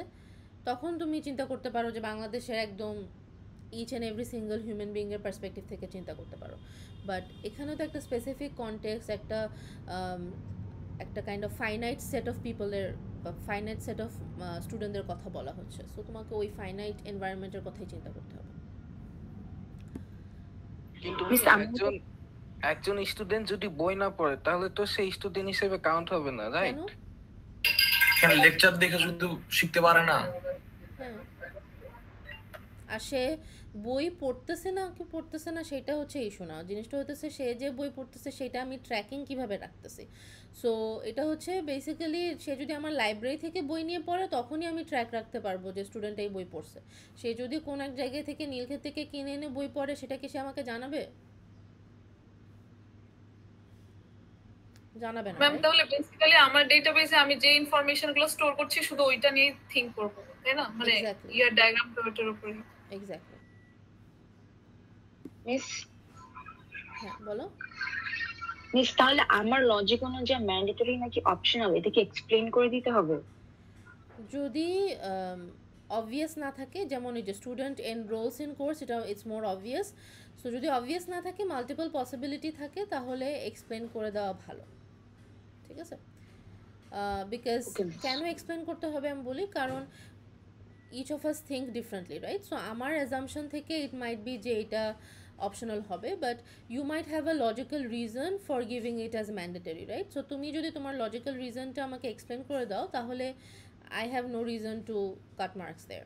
তখন তুমি চিন্তা করতে পারো যে বাংলাদেশের একদম each and every single human বিইংয়ের পার্সপেক্টিভ থেকে চিন্তা করতে পারো। বাট এখানেও তো একটা স্পেসিফিক কনটেক্সট, একটা kind of finite set of পিপলের বা ফাইনাইট সেট অফ স্টুডেন্টদের কথা বলা হচ্ছে। সো তোমাকে ওই ফাইনাইট এনভায়রনমেন্টের কথাই চিন্তা করতে হবে। কিন্তু একজন স্টুডেন্ট যদি বই না পড়ে তাহলে তো সেই স্টুডেন্ট হিসেবে কাউন্ট হবে না, রাইট? কেন লেকচার দেখে শুধু শিখতে পারে না? হ্যাঁ, আর সে বই পড়তেছে না কি পড়তেছে না সেটা হচ্ছে ইস্যু না, জিনিসটা হতেছে সে যে বই পড়তেছে সেটা আমি ট্র্যাকিং কিভাবে রাখতেছি। সো এটা হচ্ছে বেসিক্যালি সে যদি আমার লাইব্রেরি থেকে বই নিয়ে পড়ে তখনই আমি ট্র্যাক রাখতে পারবো যে স্টুডেন্ট এই বই পড়ছে। সে যদি কোন এক জায়গা থেকে নীলক্ষেত থেকে কিনে এনে বই পড়ে সেটা কি সে আমাকে জানাবে? জানাবে না, ম্যাম right? তাহলে বেসিক্যালি আমার ডেটাবেসে আমি যে ইনফরমেশনগুলো স্টোর করছি শুধু ওইটা নিয়ে থিঙ্ক করব, তাই না? মানে Exactly. ইয়ার ডায়াগ্রাম ওইটার উপরে। এক্স্যাক্টলি। মিস হ্যাঁ বলো। মিস তাহলে আমার লজিক অনুযায়ী ম্যান্ডেটরি নাকি অপশনাল, এটাকে এক্সপ্লেইন করে দিতে হবে? যদি অবভিয়াস না থাকে, যেমন এই যে স্টুডেন্ট এনরোলস ইন কোর্স, এটা ইটস মোর অবভিয়াস। সো যদি অবভিয়াস না থাকে, মাল্টিপল পসিবিলিটি থাকে, তাহলে এক্সপ্লেন করে দেওয়া ভালো, ঠিক আছে? Because Okay, miss. কেন এক্সপ্লেন করতে হবে আমি বলি, কারণ each of us think differently, right? So আমার অ্যাজাম্পশন থেকে ইট মাইট বি যে এটা অপশনাল হবে, but you might have a logical reason for giving it as mandatory, right? So তুমি যদি তোমার লজিক্যাল রিজনটা আমাকে এক্সপ্লেন করে দাও, তাহলে I have no reason to cut marks there.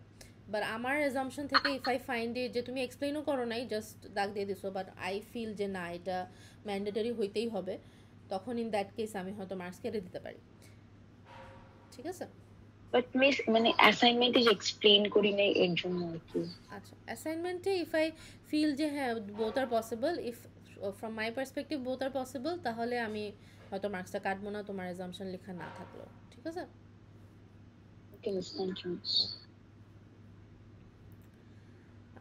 But আমার assumption থেকে if I find it যে তুমি এক্সপ্লেনও করো নাই, জাস্ট দাগ দিয়ে দিছো, বাট আই ফিল যে না এটা ম্যান্ডেটরি হইতেই হবে, তখন ইন দ্যাট কেস আমি হয়তো মার্কস কেটে দিতে পারি, ঠিক আছে? বাট মিস মানে অ্যাসাইনমেন্টে যে এক্সপ্লেইন করি নাই এর জন্য আর কি। আচ্ছা, অ্যাসাইনমেন্টে ইফ আই ফিল যে হ্যাঁ both are possible, if from my perspective both are possible, তাহলে আমি হয়তো মার্কসটা কাটবো না তোমার অ্যাজাম্পশন লেখা না থাকলেও, ঠিক আছে? Okay miss, thank you miss.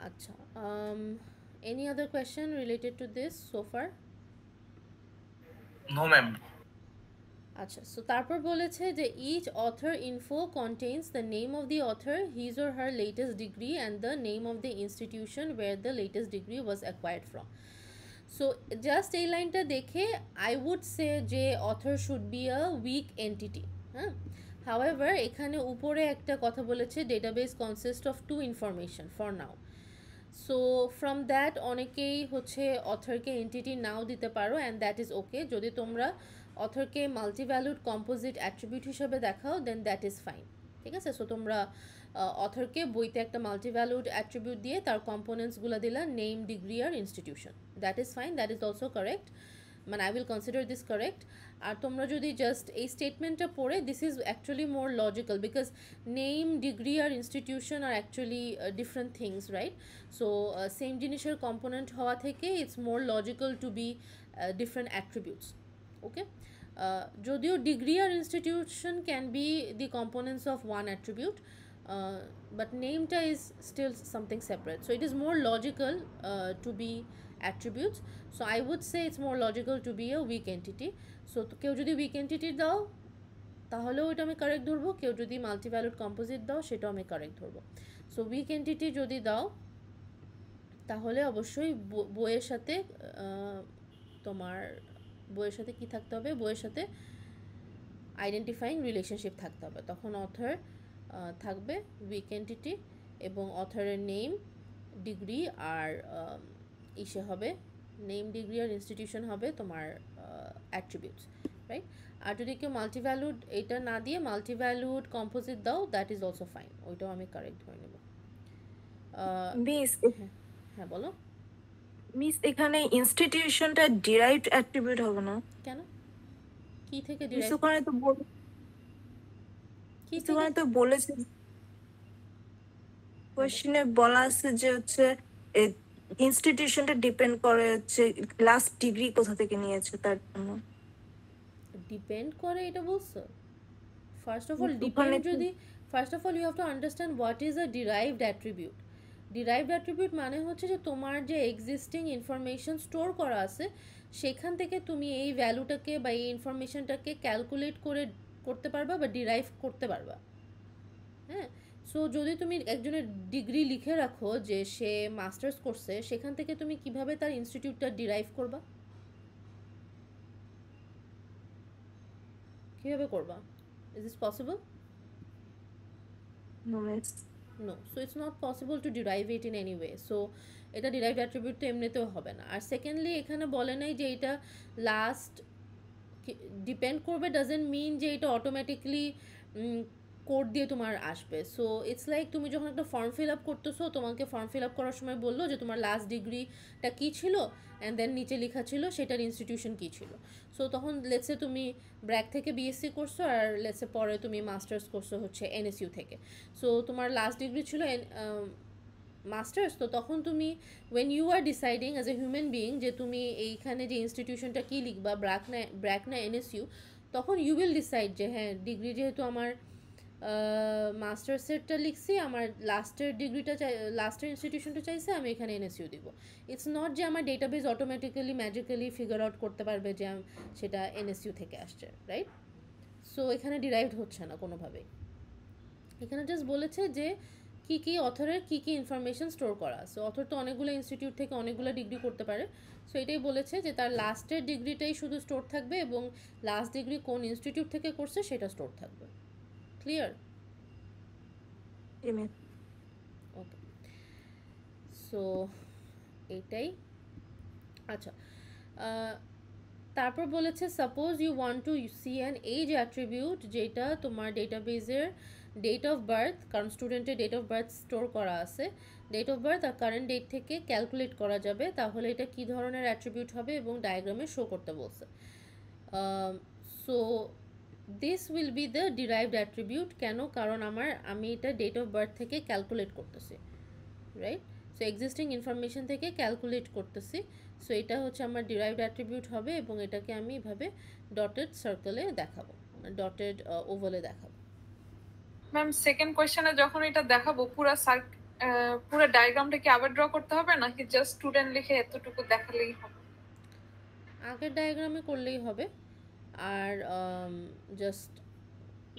আচ্ছা, any other question related to this so far? No ma'am. আচ্ছা, সো তারপর বলেছে যে each author info contains the name of the author, his or her latest degree and the name of the institution where the latest degree was acquired from. So just এই লাইনটা দেখে I would say যে author should be a weak entity, হ্যাঁ? However এখানে উপরে একটা কথা বলেছে database consist of two information for now. So from that অনেকেই হচ্ছে অথরকে এন্টিটি নাও দিতে পারো, অ্যান্ড দ্যাট ইজ ওকে। যদি তোমরা অথরকে মাল্টিভ্যালুড কম্পোজিট অ্যাট্রিবিউট হিসেবে দেখাও দেন দ্যাট ইজ ফাইন, ঠিক আছে? সো তোমরা অথরকে বইতে একটা মাল্টিভ্যালুড অ্যাট্রিবিউট দিয়ে তার কম্পোনেন্টসগুলো দিলা, নেম, ডিগ্রি আর institution, that is fine, that is also correct, মানে I will consider this correct. আর তোমরা যদি জাস্ট এই স্টেটমেন্টটা পড়ে, this is actually more logical, because name, degree আর institution are actually different things, right? So same জিনিসের কম্পোনেন্ট হওয়া থেকে it's more logical to be different attributes, okay? যদিও ডিগ্রি আর institution can be the components of one attribute, but nameটা is still something separate, so it is more logical to be attributes. So I would say it's more logical to be a weak entity. So কেউ যদি weak entity দাও তাহলেও এটা আমি correct ধরবো, কেউ যদি মাল্টিভ্যালুড composite দাও সেটাও আমি কারেক্ট ধরবো। সো উইক এন্টিটি যদি দাও তাহলে অবশ্যই বইয়ের সাথে তোমার বইয়ের সাথে কি থাকতে হবে, বইয়ের সাথে আইডেন্টিফাইং রিলেশনশিপ থাকতে হবে, তখন অথর থাকবে উইক এন্টিটি, এবং অথরের নেম, ডিগ্রি আর ইসে হবে, নেম, ডিগ্রি আর ইনস্টিটিউশন হবে তোমার অ্যাট্রিবিউটস, রাইট? আর যদি কেউ মাল্টিভ্যালুড এটা না দিয়ে মাল্টিভ্যালুড কম্পোজিট দাও, দ্যাট ইজ অলসো ফাইন, ওইটাও আমি কারেক্ট ধরে নেব। মিস হ্যাঁ বলো। মিস এখানে ইনস্টিটিউশনটা ডিরাইভড অ্যাট্রিবিউট হবে না কেন? কি থেকে মিস ডিরাইভ? ওখানে তো কি থেকে? ওখানে তো বলেছে, কোশ্চেনে বলা আছে যে হচ্ছে ইনস্টিটিউশনটা ডিপেন্ড করে হচ্ছে লাস্ট ডিগ্রি কোথা থেকে নিয়েছে তার জন্য। ডিপেন্ড করে এটা বলছো? ফার্স্ট অফ অল ওখানে ডিপেন্ড তো- যদি, first of all you have to understand what is a derived attribute. Derived attribute মানে হচ্ছে যে তোমার যে এক্সিস্টিং ইনফরমেশন স্টোর করা আছে সেখান থেকে তুমি এই ভ্যালুটাকে বা এই ইনফরমেশনটাকে ক্যালকুলেট করতে পারবা বা ডিরাইভ করতে পারবা, হ্যাঁ? সো যদি তুমি একজনের ডিগ্রি লিখে রাখো যে সে মাস্টার্স করছে, সেখান থেকে তুমি কিভাবে তার ইনস্টিটিউটটা ডিরাইভ করবা? কিভাবে করবা? Is this possible? No, miss. No, so it's not possible to derive it in any way. So এটা derived attribute তো এমনিতেও হবে না। আর সেকেন্ডলি এখানে বলে নাই যে এটা লাস্ট ডিপেন্ড করবে, ডাজেন্ট মিন যে এটা অটোমেটিকলি কোড দিয়ে তোমার আসবে। সো ইটস লাইক তুমি যখন একটা ফর্ম ফিল আপ করতেছো, তোমাকে ফর্ম ফিল আপ করার সময় বললো যে তোমার লাস্ট ডিগ্রিটা কী ছিল, অ্যান্ড দেন নিচে লেখা ছিল সেটার ইনস্টিটিউশন কী ছিল। সো তখন লেটসে তুমি ব্র্যাক থেকে বিএসসি করছো, আর লেটসে পরে তুমি মাস্টার্স করছো হচ্ছে এনএসইউ থেকে। সো তোমার লাস্ট ডিগ্রি ছিল মাস্টার্স। তো তখন তুমি when you are deciding as a human being যে তুমি এইখানে যে ইনস্টিটিউশনটা কী লিখবা, ব্র্যাক না এনএসইউ, তখন ইউ উইল ডিসাইড যে হ্যাঁ ডিগ্রি যেহেতু আমার মাস্টার্সেরটা লিখছি, আমার লাস্টের ডিগ্রিটা লাস্টের ইনস্টিটিউশনটা চাইছে, আমি এখানে এনএসইউ দিব। ইটস নট যে আমার database automatically magically figure out করতে পারবে যে সেটা এনএসইউ থেকে আসছে, রাইট? সো এখানে ডিরাইভড হচ্ছে না কোনোভাবেই। এখানে জাস্ট বলেছে যে কী কী অথরের কী কী ইনফরমেশন স্টোর করা। সো অথর তো অনেকগুলো ইনস্টিটিউট থেকে অনেকগুলো ডিগ্রি করতে পারে। সো এটাই বলেছে যে তার লাস্টের ডিগ্রিটাই শুধু স্টোর থাকবে, এবং লাস্ট ডিগ্রি কোন ইনস্টিটিউট থেকে করছে সেটা স্টোর থাকবে। ক্লিয়ার? ওকে, সো এইটাই। আচ্ছা, তারপর বলেছে suppose you want to see an age attribute, যেটা তোমার ডেটাবেজের ডেট অফ বার্থ, কারণ স্টুডেন্টের ডেট অফ বার্থ স্টোর করা আছে, ডেট অফ বার্থ আর কারেন্ট ডেট থেকে ক্যালকুলেট করা যাবে, তাহলে এটা কী ধরনের অ্যাট্রিবিউট হবে এবং ডায়াগ্রামে শো করতে বলছে। So this will be the derived attribute. কেন? কারণ আমি এটা ডেট অফ বার্থ থেকে ক্যালকুলেট করতেছি, রাইট? সো এক্সিস্টিং ইনফরমেশন থেকে ক্যালকুলেট করতেছি। সো এটা হচ্ছে আমার ডিরাইভড অ্যাট্রিবিউট হবে, এবং এটাকে আমি এভাবে ডটেড সার্কেলে দেখাবো, ডটেড ওভালে দেখাবো। ম্যাম সেকেন্ড কোয়েশ্চেনে যখন এটা দেখাবো পুরো ডায়াগ্রামটা কি আবার ড্র করতে হবে, নাকি জাস্ট স্টুডেন্ট লিখে এতটুকু দেখালেই হবে? আগের ডায়াগ্রামে করলেই হবে। আর জাস্ট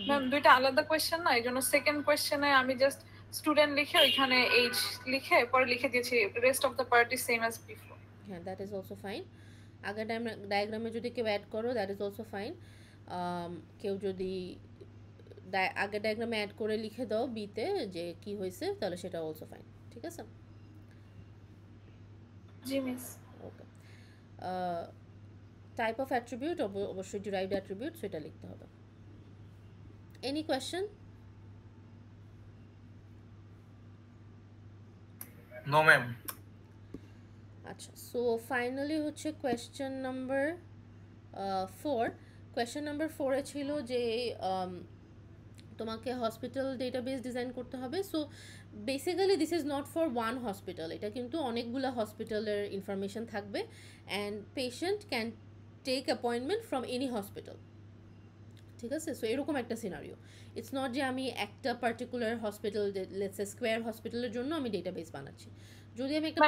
ম্যাম দুইটা আলাদা কোয়েশ্চেন না, এই জন্য সেকেন্ড কোয়েশ্চেনে আমি জাস্ট স্টুডেন্ট লিখে ওইখানে এইজ লিখে পরে লিখে দিয়েছি, rest of the part is same as before. হ্যাঁ, দ্যাট ইজ অলসো ফাইন। আগের ডায়াগ্রামে যদি কেউ অ্যাড করো দ্যাট ইজ অলসো ফাইন। কেউ যদি আগের ডায়াগ্রামে অ্যাড করে লিখে দাও বিতে যে কি হয়েছে, তাহলে সেটা অলসো ফাইন। ঠিক আছে? জি miss. Okay, type of attribute অবশ্যই ডিরাইভড অ্যাট্রিবিউট, সেটা লিখতে হবে। Any question? No ma'am. আচ্ছা, সো ফাইনালি হচ্ছে কোয়েশ্চেন নাম্বার 4। কোয়েশ্চেন নাম্বার 4-এ ছিল যে তোমাকে হসপিটাল ডেটাবেস ডিজাইন করতে হবে। So basically this is not for one hospital, এটা কিন্তু অনেকগুলো হসপিটালের ইনফরমেশন থাকবে, and patient can take appointment from any hospital. ঠিক আছে? সো এরকম একটা সিনারিও। ইটস নট যে আমি একটা particular hospital, let's say square হসপিটালের জন্য আমি ডেটাবেস বানাচ্ছি। যদি আমি একটা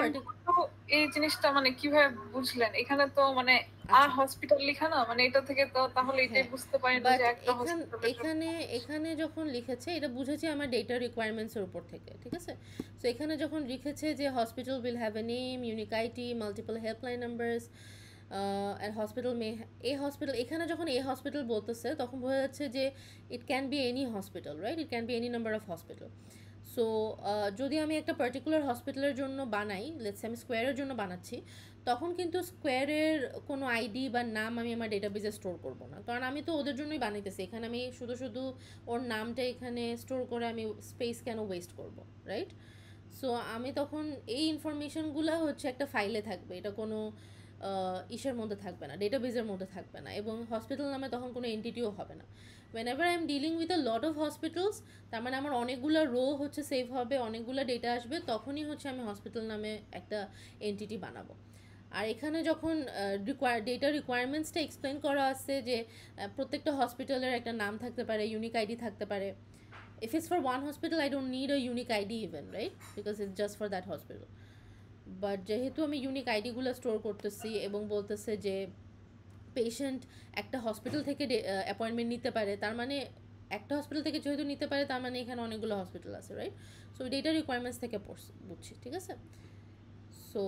এই জিনিসটা মানে কিভাবে বুঝলেন? এখানে তো মানে হসপিটাল লেখা না, মানে এটা থেকে তো তাহলে এটাই বুঝতে পারি না যে একটা হসপিটাল। এখানে যখন লিখেছে এটা বুঝেছি আমার ডেটা রিকোয়ারমেন্টসের উপর থেকে। ঠিক আছে? সো এখানে যখন লিখেছে যে hospital will have a name, unique ID, multiple helpline numbers, and hospital এখানে যখন এ হসপিটাল বলতেছে তখন বোঝা যাচ্ছে যে ইট can B any hospital, right? It can B any number of hospital. So যদি আমি একটা পার্টিকুলার হসপিটালের জন্য বানাই, লেটস আমি স্কোয়ারের জন্য বানাচ্ছি, তখন কিন্তু স্কোয়ারের কোনো আইডি বা নাম আমি আমার ডেটাবেসে স্টোর করব না, কারণ আমি তো ওদের জন্যই বানাইতেছি। এখানে আমি শুধু ওর নামটা এখানে স্টোর করে আমি স্পেস কেন ওয়েস্ট করব, রাইট? সো আমি তখন এই ইনফরমেশনগুলো হচ্ছে একটা ফাইলে থাকবে, এটা কোনো ইসের মধ্যে থাকবে না, ডেটাবেসের মধ্যে থাকবে না, এবং হসপিটাল নামে তখন কোনো এন্টিটিও হবে না। whenever I am dealing with a lot of hospitals, তার মানে আমার অনেকগুলো রো হচ্ছে সেভ হবে, অনেকগুলো ডেটা আসবে, তখনই হচ্ছে আমি হসপিটাল নামে একটা এন্টিটি বানাবো। আর এখানে যখন ডেটা রিকোয়ারমেন্টসটা এক্সপ্লেন করা আছে যে প্রত্যেকটা হসপিটালের একটা নাম থাকতে পারে, ইউনিক আইডি থাকতে পারে। if it's for one hospital I don't need a unique ID even, right? because it's just for that hospital. But যেহেতু আমি ইউনিক আইডিগুলো স্টোর করতেছি এবং বলতেছে যে পেশেন্ট একটা হসপিটাল থেকে অ্যাপয়েন্টমেন্ট নিতে পারে, তার মানে একটা হসপিটাল থেকে যেহেতু নিতে পারে তার মানে এখানে অনেকগুলো হসপিটাল আছে, রাইট? সো ডেটা রিকোয়ারমেন্টস থেকে বুঝছি। ঠিক আছে? সো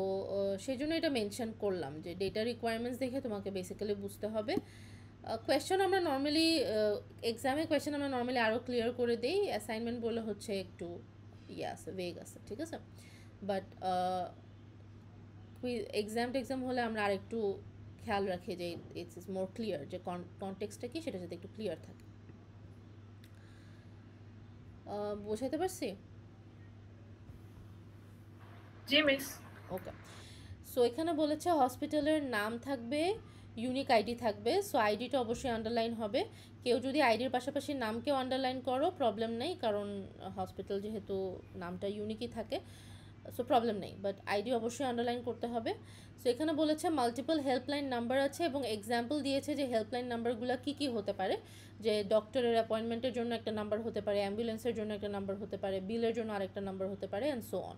সেই জন্য এটা মেনশন করলাম যে ডেটা রিকোয়ারমেন্টস দেখে তোমাকে বেসিক্যালি বুঝতে হবে। কোয়েশ্চেন আমরা নর্মালি এক্সামে কোয়েশ্চেন আমরা নর্মালি আরও ক্লিয়ার করে দিই, অ্যাসাইনমেন্ট বলে হচ্ছে একটু আছে, ভেগ আছে। ঠিক আছে? বাট এক্সাম হলে আমরা আরেকটু খেয়াল রাখি যে ইটস মোর ক্লিয়ার, যে কনটেক্সটটা কি সেটা যাতে একটু ক্লিয়ার থাকে। বোঝাতে পারছি? জি মিস। ওকে, সো এখানে বলেছে হসপিটালের নাম থাকবে, ইউনিক আইডি থাকবে। সো আইডিটা অবশ্যই আন্ডারলাইন হবে। কেউ যদি আইডির পাশাপাশি নামকেও আন্ডারলাইন করো প্রবলেম নেই, কারণ হসপিটাল যেহেতু নামটা ইউনিকই থাকে, সো প্রবলেম নেই, বাট আইডি অবশ্যই আন্ডারলাইন করতে হবে। সো এখানে বলেছে মাল্টিপল হেল্পলাইন নাম্বার আছে এবং এক্সাম্পল দিয়েছে যে হেল্পলাইন নাম্বারগুলো কী কী হতে পারে, যে ডক্টরের অ্যাপয়েন্টমেন্টের জন্য একটা নাম্বার হতে পারে, অ্যাম্বুলেন্সের জন্য একটা নাম্বার হতে পারে, বিলের জন্য আরেকটা নাম্বার হতে পারে, and so on.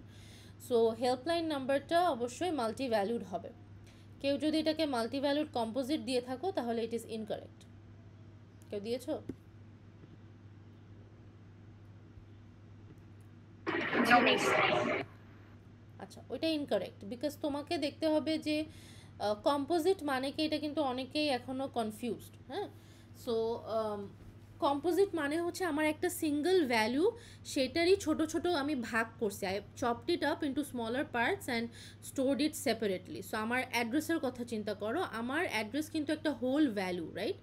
So helpline নাম্বারটা অবশ্যই মাল্টি ভ্যালুড হবে। কেউ যদি এটাকে মাল্টি ভ্যালুড কম্পোজিট দিয়ে থাকো তাহলে ইট ইজ ইনকারেক্ট। কেউ দিয়েছো? No miss. আচ্ছা, ওইটা ইনকারেক্ট, বিকজ তোমাকে দেখতে হবে যে কম্পোজিট মানে কি, এটা কিন্তু অনেকেই এখনও কনফিউজড। হ্যাঁ, সো কম্পোজিট মানে হচ্ছে আমার একটা সিঙ্গেল ভ্যালু, সেটারই ছোট ছোট আমি ভাগ করছি, I chopped it up into smaller parts and stored it separately. So আমার অ্যাড্রেসের কথা চিন্তা করো, আমার অ্যাড্রেস কিন্তু একটা হোল ভ্যালু, রাইট?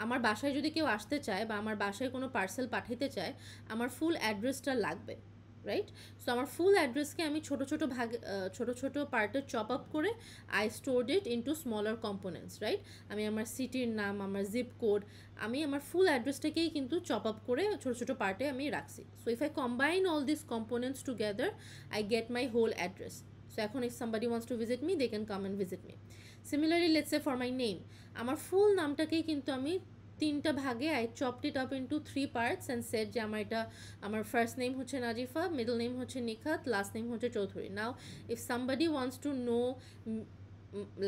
আমার বাসায় যদি কেউ আসতে চায় বা আমার বাসায় কোনো পার্সেল পাঠাতে চায়, আমার ফুল অ্যাড্রেসটা লাগবে, রাইট? সো আমার ফুল অ্যাড্রেসকে আমি ছোট ছোট ভাগ, ছোট ছোট পার্টে চপ আপ করে I stored it into smaller components, right? আমি আমার সিটির নাম, আমার জিপ কোড, আমি আমার ফুল অ্যাড্রেসটাকেই কিন্তু চপ আপ করে ছোট ছোট পার্টে আমি রাখছি। So if I combine all this components together, I get my whole address. So এখন if somebody wants to visit me, they can come and visit me. Similarly, let's say for my name, আমার ফুল নামটাকেই কিন্তু আমি তিনটা ভাগে I chopped it up into 3 parts and set যে আমার এটা, আমার ফার্স্ট নেম হচ্ছে নাজিফা, মিডল নেম হচ্ছে নিখাত, লাস্ট নেম হচ্ছে চৌধুরী। নাও if somebody wants to know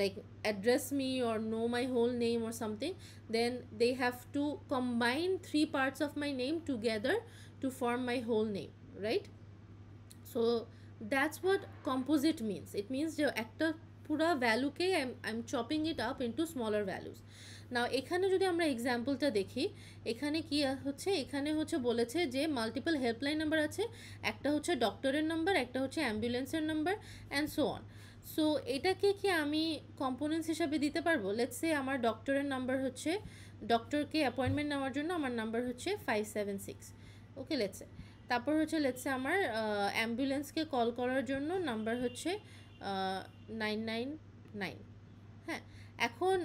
like address me or know my whole name or something, then they have to combine 3 parts of my name together to form my whole name, right? So that's what composite means. It means যে একটা পুরো ভ্যালুকে I'm chopping it up into smaller values. নাও এখানে যদি আমরা এক্সাম্পলটা দেখি, এখানে কি হচ্ছে, এখানে হচ্ছে বলেছে যে মাল্টিপল হেল্পলাইন নাম্বার আছে, একটা হচ্ছে ডক্টরের নাম্বার, একটা হচ্ছে অ্যাম্বুলেন্সের number, and so on. So এটাকে কি আমি কম্পোনেন্টস হিসাবে দিতে পারবো? লেটস সে আমার ডক্টরের নাম্বার হচ্ছে, ডক্টরকে অ্যাপয়েন্টমেন্ট নেওয়ার জন্য আমার নাম্বার হচ্ছে 576, ওকে লেটস সে। তারপর হচ্ছে লেটস সে আমার অ্যাম্বুলেন্সকে কল করার জন্য নাম্বার হচ্ছে 999। হ্যাঁ, এখন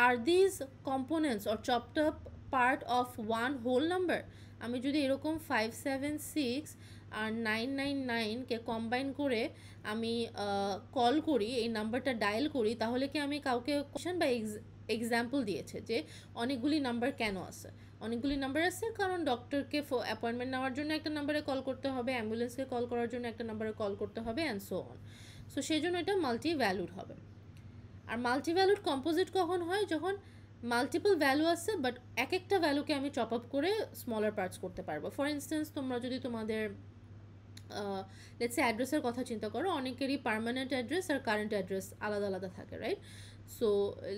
are these components or chopped up part of one whole number? আমি যদি এরকম 576 আর 999কে কম্বাইন করে আমি কল করি, এই নাম্বারটা ডায়াল করি, তাহলে কি আমি কাউকে কোশ্চেন বা এক্সাম্পল দিয়েছে যে অনেকগুলি নাম্বার কেন আছে? অনেকগুলি নাম্বার আছে কারণ ডক্টরকে অ্যাপয়েন্টমেন্ট নেওয়ার জন্য একটা নাম্বারে কল করতে হবে, অ্যাম্বুলেন্সকে কল করার জন্য একটা নাম্বারে কল করতে হবে, অ্যান্ড সো অন। সো সেই জন্য এটা মাল্টি ভ্যালুড হবে। আর মাল্টি ভ্যালুড কম্পোজিট কখন হয়? যখন মাল্টিপল ভ্যালু আছে বাট এক একটা ভ্যালুকে আমি চপ আপ করে স্মলার পার্টস করতে পারবো। ফর ইনস্টেন্স, তোমরা যদি তোমাদের লেটস সে অ্যাড্রেসের কথা চিন্তা করো, অনেকেরই পার্মানেন্ট অ্যাড্রেস আর কারেন্ট অ্যাড্রেস আলাদা আলাদা থাকে, রাইট? সো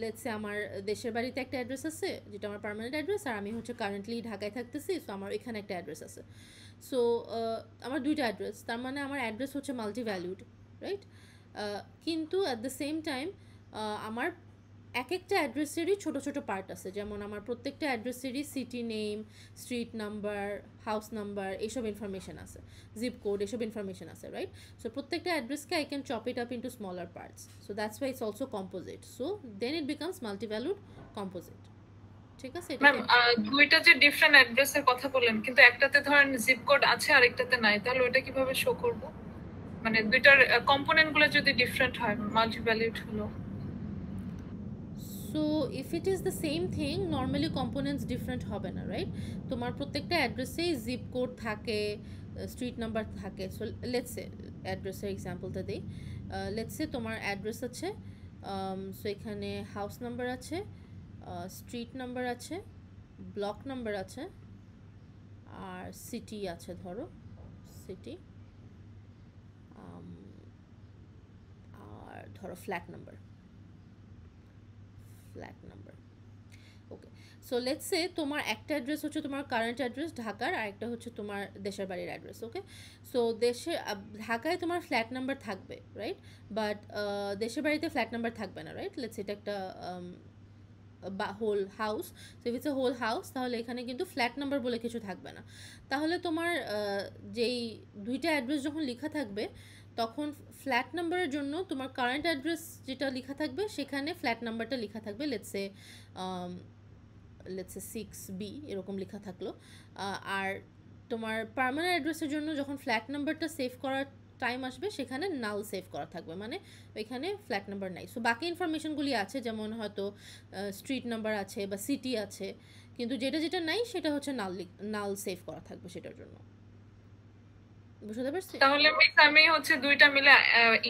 লেটস সে আমার দেশের বাড়িতে একটা অ্যাড্রেস আছে যেটা আমার পার্মানেন্ট অ্যাড্রেস, আর আমি হচ্ছে কারেন্টলি ঢাকায় থাকতেছি, সো আমার এখানে একটা অ্যাড্রেস আছে। সো আমার দুইটা অ্যাড্রেস, তার মানে আমার অ্যাড্রেস হচ্ছে মাল্টি ভ্যালুড, রাইট? কিন্তু অ্যাট দ্য সেম টাইম আমার এক একটা অ্যাড্রেসেরই ছোটো ছোটো পার্ট আছে, যেমন আমার প্রত্যেকটা অ্যাড্রেসেরই city name, street number, house number, এইসব ইনফরমেশান আছে, জিপ কোড, এইসব ইনফরমেশান আছে, রাইট? সো প্রত্যেকটা অ্যাড্রেসকে I can chop it up into smaller parts, so that's why it's also composite, so then it becomes multi valued composite. ঠিক আছে? Ma'am, দুইটা যে ডিফারেন্ট অ্যাড্রেসের কথা বললেন, কিন্তু একটাতে ধরেন জিপ কোড আছে আর একটাতে নাই, তাহলে ওটা কিভাবে শো করব? মানে দুইটার কম্পোনেন্টগুলো যদি ডিফারেন্ট হয়, মাল্টি ভ্যালিড হলো। So if it is the same thing, normally components different হবে না, রাইট? তোমার প্রত্যেকটা অ্যাড্রেসেই জিপ কোড থাকে, স্ট্রিট নাম্বার থাকে। সো লেটস সে অ্যাড্রেসের এক্সাম্পলটা দিই। লেটস সে তোমার অ্যাড্রেস আছে, সো এখানে হাউস নাম্বার আছে, স্ট্রিট নাম্বার আছে, ব্লক নাম্বার আছে, আর সিটি আছে, ধরো সিটি, আর ধরো flat number. Okay, so let's say তোমার একটা অ্যাড্রেস হচ্ছে তোমার কারেন্ট অ্যাড্রেস ঢাকার, আর একটা হচ্ছে তোমার দেশের বাড়ির অ্যাড্রেস, ওকে? সো ঢাকায় তোমার ফ্ল্যাট নাম্বার থাকবে, রাইট? বাট দেশের বাড়িতে ফ্ল্যাট নাম্বার থাকবে না, রাইট? লেটস এটা একটা বা whole house, so if it's a whole house তাহলে এখানে কিন্তু ফ্ল্যাট নাম্বার বলে কিছু থাকবে না। তাহলে তোমার যেই দুইটা অ্যাড্রেস যখন লেখা থাকবে তখন ফ্ল্যাট নাম্বারের জন্য তোমার কারেন্ট অ্যাড্রেস যেটা লেখা থাকবে সেখানে ফ্ল্যাট নাম্বারটা লেখা থাকবে, লেটসে 6B এরকম লেখা থাকলো। আর তোমার পার্মানেন্ট অ্যাড্রেসের জন্য যখন ফ্ল্যাট নাম্বারটা সেভ করার টাইম আসবে সেখানে নাল সেভ করা থাকবে, মানে ওইখানে ফ্ল্যাট নাম্বার নাই। সো বাকি ইনফরমেশনগুলি আছে, যেমন হয়তো স্ট্রিট নাম্বার আছে বা সিটি আছে, কিন্তু যেটা যেটা নাই সেটা হচ্ছে নাল সেভ করা থাকবে সেটার জন্য। বুঝতে পারছি? তাহলে মিস আমি হচ্ছে দুইটা মিলে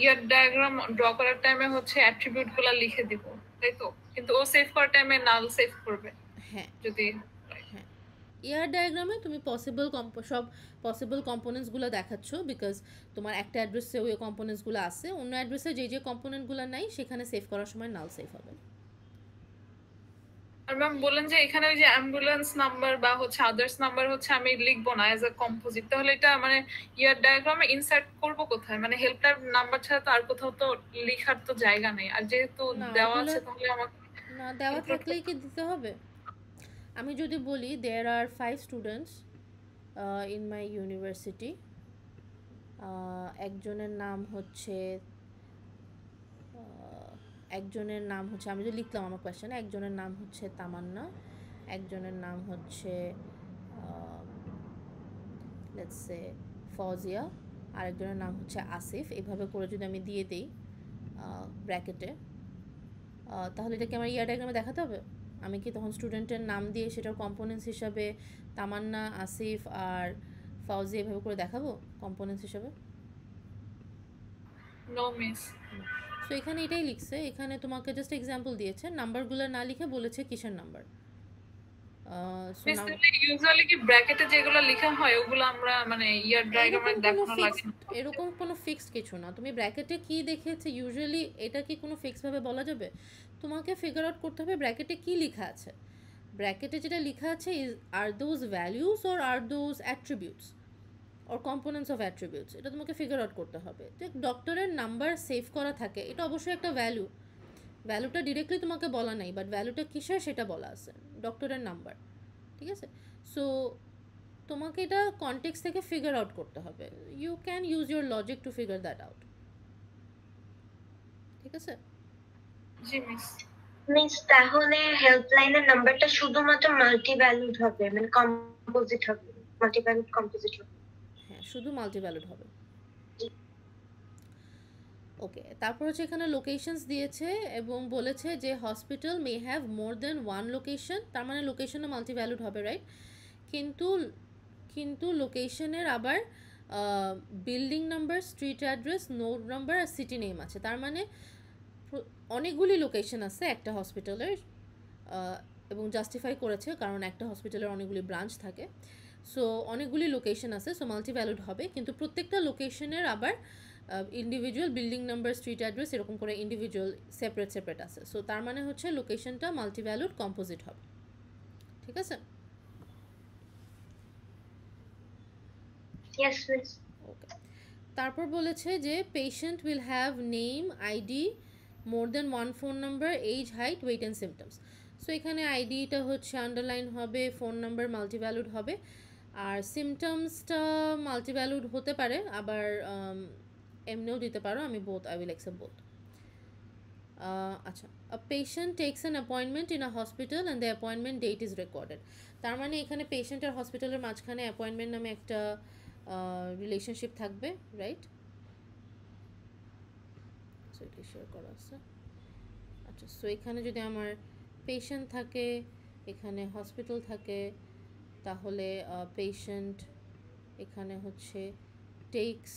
ইয়ার ডায়াগ্রাম ড্র করার টাইমে হচ্ছে অ্যাট্রিবিউট গুলো লিখে দিব, তাই তো? কিন্তু ও সেভ করার টাইমে নাল সেভ করবে হ্যাঁ যদি। হ্যাঁ, ইয়ার ডায়াগ্রামে তুমি সব পসিবল কম্পোনেন্টসগুলো দেখাচ্ছ, বিকজ তোমার একটা অ্যাড্রেসে ওই কম্পোনেন্টসগুলো আছে, অন্য অ্যাড্রেসে যে কম্পোনেন্টগুলো নাই সেখানে সেভ করার সময় নাল সেভ হবে। আর ম্যাম বলেন যে এখানে ওই যে অ্যাম্বুলেন্স নাম্বার বা হচ্ছে আদার্স নাম্বার হচ্ছে আমি লিখবো না অ্যাজ আ কম্পোজিট, তাহলে এটা মানে ইয়ার ডায়াগ্রামে ইনসার্ট করব কোথায়? মানে হেল্পলাইন নাম্বার ছাড়া তো আর কোথাও তো লেখার তো জায়গা নেই, আর যেহেতু না, দেওয়া ওগুলো আছে তাহলে আমাকে না দেওয়া include থাকলেই কি দিতে হবে? আমি যদি বলি দেয়ার আর 5 স্টুডেন্টস ইন মাই ইউনিভার্সিটি, একজনের নাম হচ্ছে আমি যদি লিখলাম আমার কোয়েশ্চেনে, একজনের নাম হচ্ছে তামান্না, একজনের নাম হচ্ছে লেটস সে ফজিয়া, আরেকজনের নাম হচ্ছে আসিফ, এভাবে করে যদি আমি দিয়ে দিই ব্র্যাকেটে, তাহলে এটাকে আমার ইয়ার ডায়াগ্রামে দেখাতে হবে? আমি কি তখন স্টুডেন্টের নাম দিয়ে সেটার কম্পোনেন্টস হিসাবে তামান্না, আসিফ আর ফাউজি এভাবে করে দেখাবো কম্পোনেন্টস হিসাবে? No miss. সো এখানে এটাই লিখছে, এখানে তোমাকে জাস্ট এক্সাম্পল দিয়েছে, নাম্বারগুলো না লিখে বলেছে কিসের নাম্বার। মিস ইউজুয়ালি কি ব্র্যাকেটে যেগুলো লেখা হয় ওগুলো আমরা মানে ইয়ার ডায়াগ্রামে দেখানো লাগে না? এরকম কোনো ফিক্সড কিছু না, তুমি ব্র্যাকেটে কি দেখেছে ইউজুয়ালি এটা কি কোনো ফিক্সভাবে বলা যাবে? তোমাকে ফিগার আউট করতে হবে ব্র্যাকেটে কি লেখা আছে। ব্র্যাকেটে যেটা লেখা আছে are those values or are those attributes or components of attributes, এটা তোমাকে ফিগার আউট করতে হবে। যে ডক্টরের নাম্বার সেভ করা থাকে এটা অবশ্যই একটা ভ্যালুটা ডিরেক্টলি তোমাকে বলা নাই, বাট ভ্যালুটা কিসের সেটা বলা আছে, ডক্টরের নাম্বার, ঠিক আছে? সো তোমাকে এটা কনটেক্সট থেকে ফিগার আউট করতে হবে, you can use your logic to figure that out, ঠিক আছে? জি মিস। মিস তাহলে হেল্পলাইনের নাম্বারটা শুধুমাত্র মাল্টি ভ্যালুড হবে, মানে কম্পোজিট হবে, মাল্টি ভ্যালুড কম্পোজিট হবে? হ্যাঁ, শুধু মাল্টি ভ্যালুড হবে। ওকে, তারপর হচ্ছে এখানে লোকেশনস দিয়েছে এবং বলেছে যে hospital may have more than one location, তার মানে লোকেশনও মাল্টি ভ্যালুড হবে, রাইট? কিন্তু লোকেশনের আবার building number, street address, node number আর সিটি নেম আছে, তার মানে অনেকগুলি লোকেশন আছে একটা হসপিটালের, এবং জাস্টিফাই করেছে কারণ একটা হসপিটালের অনেকগুলি ব্রাঞ্চ থাকে, সো অনেকগুলি লোকেশন আছে, সো মাল্টি ভ্যালুড হবে। কিন্তু প্রত্যেকটা লোকেশনের আবার individual building number, street address এরকম করে ইন্ডিভিজুয়াল সেপারেট আছে, সো তার মানে হচ্ছে লোকেশনটা মাল্টি ভ্যালুড কম্পোজিট হবে, ঠিক আছে? Yes miss. ওকে, তারপর বলেছে যে patient will have name, ID, more than one phone number, age, height, weight and symptoms. So এখানে আইডিটা হচ্ছে আন্ডারলাইন হবে, ফোন নাম্বার মাল্টি ভ্যালুড হবে, আর সিমটমসটা মাল্টি ভ্যালুড হতে পারে, আবার এমনিও দিতে পারো, আমি আই উইল অ্যাকসেপ্ট বোথ। আচ্ছা, a patient takes an appointment in a hospital and the appointment date is recorded, তার মানে এখানে পেশেন্ট আর হসপিটালের মাঝখানে অ্যাপয়েন্টমেন্ট নামে একটা রিলেশনশিপ থাকবে, রাইট? সো এটা শেয়ার করা আছে। আচ্ছা, সো এখানে যদি আমার পেশেন্ট থাকে, এখানে হসপিটাল থাকে, তাহলে পেশেন্ট এখানে হচ্ছে টেক্স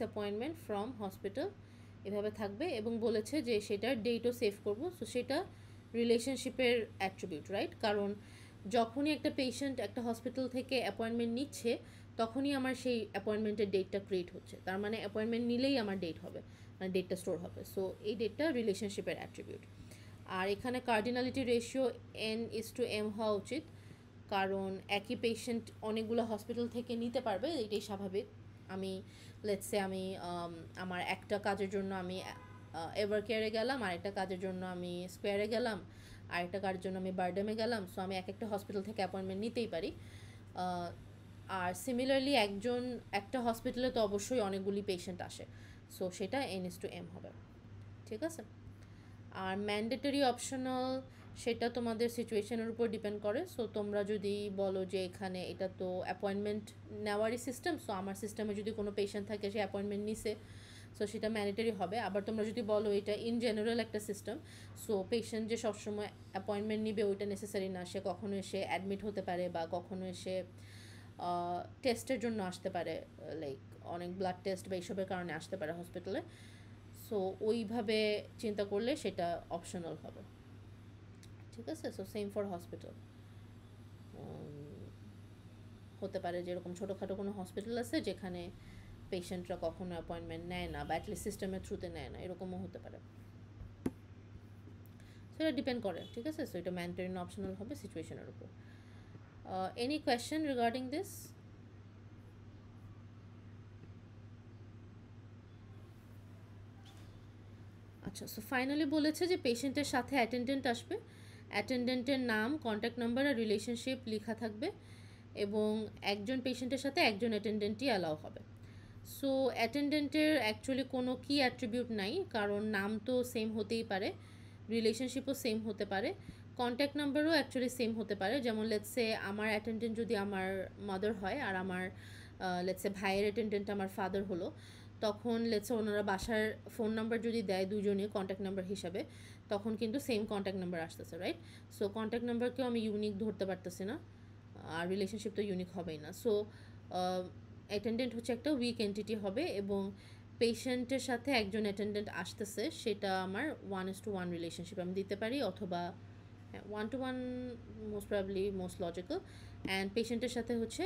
অ্যাপয়েন্টমেন্ট ফ্রম হসপিটাল এভাবে থাকবে, এবং বলেছে যে সেটার ডেটও সেভ করবো, সো সেটা রিলেশনশিপের অ্যাট্রিবিউট, রাইট? কারণ যখনই একটা পেশেন্ট একটা হসপিটাল থেকে অ্যাপয়েন্টমেন্ট নিচ্ছে তখনই আমার সেই অ্যাপয়েন্টমেন্টের ডেটটা ক্রিয়েট হচ্ছে, তার মানে অ্যাপয়েন্টমেন্ট নিলেই আমার ডেট হবে, মানে ডেটটা স্টোর হবে, সো এই ডেটটা রিলেশনশিপের অ্যাট্রিবিউট। আর এখানে কার্ডিনালিটি রেশিও n:m হওয়া উচিত, কারণ একই পেশেন্ট অনেকগুলো হসপিটাল থেকে নিতে পারবে, এটাই স্বাভাবিক। আমি লেটসে আমার একটা কাজের জন্য আমি এভার কেয়ারে গেলাম, আরেকটা কাজের জন্য আমি স্কোয়ারে গেলাম, আরেকটা কাজের জন্য আমি বারডেমে গেলাম। সো আমি একটা হসপিটাল থেকে অ্যাপয়েন্টমেন্ট নিতেই পারি। আর সিমিলারলি একটা হসপিটালে তো অবশ্যই অনেকগুলি পেশেন্ট আসে, সো সেটা N/M হবে, ঠিক আছে। আর ম্যান্ডেটরি অপশনাল সেটা তোমাদের সিচুয়েশনের উপর ডিপেন্ড করে। সো তোমরা যদি বলো যে এখানে এটা তো অ্যাপয়েন্টমেন্ট নেওয়ারই সিস্টেম, সো আমার সিস্টেমে যদি কোনো পেশেন্ট থাকে সে অ্যাপয়েন্টমেন্ট নিছে, সো সেটা ম্যান্ডেটরি হবে। আবার তোমরা যদি বলো এটা ইন জেনারেল একটা সিস্টেম, সো পেশেন্ট যে সবসময় অ্যাপয়েন্টমেন্ট নিবে ওইটা নেসেসারি না, সে কখনো এসে অ্যাডমিট হতে পারে বা কখনো এসে টেস্টের জন্য আসতে পারে, লাইক অনেক ব্লাড টেস্ট বা এইসবের কারণে আসতে পারে হসপিটালে। সো ওইভাবে চিন্তা করলে সেটা অপশনাল হবে, ঠিক আছে। So same for hospital. হতে পারে যেরকম ছোটোখাটো কোনো হসপিটাল আছে যেখানে পেশেন্টরা কখনো অ্যাপয়েন্টমেন্ট নেয় না বা অ্যাটলিস্ট সিস্টেমের থ্রুতে নেয় না, এরকমও হতে পারে। সো এটা ডিপেন্ড করে, ঠিক আছে। সো এটা ম্যান্ডেটরি না অপশনাল হবে সিচুয়েশনের উপর। Any question regarding this? আচ্ছা, সো ফাইনালি বলেছে যে পেশেন্টের সাথে অ্যাটেন্ডেন্ট আসবে, অ্যাটেন্ডেন্টের নাম, কন্ট্যাক্ট নাম্বার আর রিলেশনশিপ লেখা থাকবে, এবং একজন পেশেন্টের সাথে একজন অ্যাটেন্ডেন্টই অ্যালাউ হবে। সো অ্যাটেন্ডেন্টের অ্যাকচুয়ালি কোনো কি অ্যাট্রিবিউট নাই, কারণ নাম তো সেম হতেই পারে, রিলেশনশিপও সেম হতে পারে, কন্ট্যাক্ট নাম্বারও অ্যাকচুয়ালি সেম হতে পারে। যেমন লেটসে আমার অ্যাটেন্ডেন্ট যদি আমার মাদার হয় আর আমার লেটসে ভাইয়ের অ্যাটেন্ডেন্ট আমার ফাদার হলো, তখন লেটসে ওনারা বাসার ফোন নাম্বার যদি দেয় দুজনই কন্ট্যাক্ট নাম্বার হিসাবে, তখন কিন্তু সেম কন্ট্যাক্ট নাম্বার আসতেছে, রাইট। সো কন্ট্যাক্ট নাম্বারকেও আমি ইউনিক ধরতে পারতেছি না, আর রিলেশনশিপ তো ইউনিক হবেই না। সো অ্যাটেন্ডেন্ট হচ্ছে একটা উইক এন্টিটি হবে, এবং পেশেন্টের সাথে একজন অ্যাটেন্ডেন্ট আসতেছে, সেটা আমার 1:1 রিলেশনশিপ আমি দিতে পারি, অথবা 1:1 most probably most logical, and পেশেন্টের সাথে হচ্ছে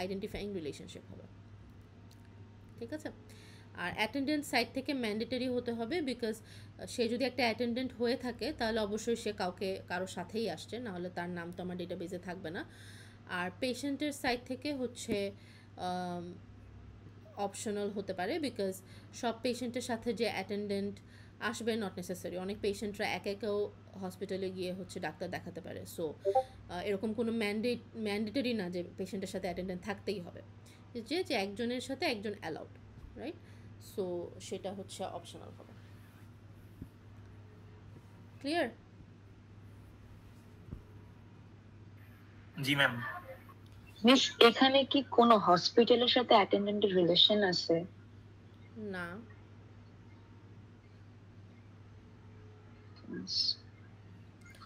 আইডেন্টিফাইং রিলেশনশিপ হবে, ঠিক আছে। আর অ্যাটেন্ডেন্ট সাইড থেকে ম্যান্ডেটরি হতে হবে, বিকজ সে যদি একটা অ্যাটেন্ডেন্ট হয়ে থাকে তাহলে অবশ্যই সে কারোর সাথেই আসছে, নাহলে তার নাম তো আমার ডেটাবেজে থাকবে না। আর পেশেন্টের সাইড থেকে হচ্ছে অপশনাল হতে পারে, বিকজ সব পেশেন্টের সাথে যে অ্যাটেন্ডেন্ট আসবে নট নেসেসারি, অনেক পেশেন্টরা একেও হসপিটালে গিয়ে হচ্ছে ডাক্তার দেখাতে পারে। সো এরকম কোনো ম্যান্ডেটরি না যে পেশেন্টের সাথে অ্যাটেন্ডেন্ট থাকতেই হবে, যে একজনের সাথে একজন অ্যালাউড, রাইট। সো সেটা হচ্ছে অপশনাল হবে। ক্লিয়ার? জি ম্যাম। মিস, এখানে কি কোনো হসপিটালের সাথে অ্যাটেন্ডেন্টের রিলেশন আছে? না।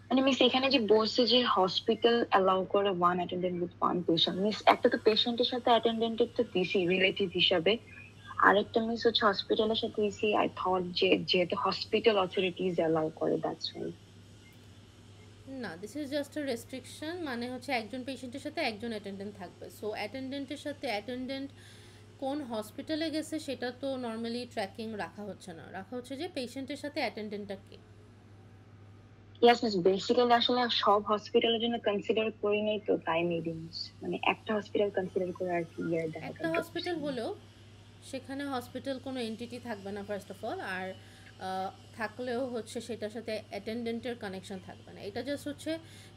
মানে মিস এখানে যে বলছে যে হসপিটাল অ্যালাউ করে one attendant with one patient, miss একটা তো পেশেন্টের সাথে অ্যাটেন্ডেন্টের তো দিছি রিলেটিভ হিসাবে, আরেকটা মিস হচ্ছে হসপিটালের সাথে দিছি। আই থট যে যেহেতু হসপিটাল অথরিটিজ অ্যালাউ করে, দ্যাটস রাইট। না, this is just a restriction, মানে হচ্ছে একজন পেশেন্টের সাথে একজন অ্যাটেন্ডেন্ট থাকবে। সো অ্যাটেন্ডেন্টের সাথে অ্যাটেন্ডেন্ট কোন হসপিটালে গেছে সেটা তো নর্মালি ট্র্যাকিং রাখা হচ্ছে না, রাখা হচ্ছে যে পেশেন্টের সাথে অ্যাটেন্ডেন্টটা কে। ইয়েস মিস, বেসিক্যালি আসলে সব হসপিটালের জন্য কনসিডার করি নাই তো, তাই মেবি মিস মানে একটা হসপিটাল কনসিডার করে আর কি একটা হসপিটাল হলেও সেখানে হসপিটাল কোনো এন্টিটি থাকবে না ফার্স্ট অফ অল, আর থাকলেও হচ্ছে সেটার সাথে অ্যাটেন্ডেন্টের কানেকশন থাকবে না। এটা জাস্ট হচ্ছে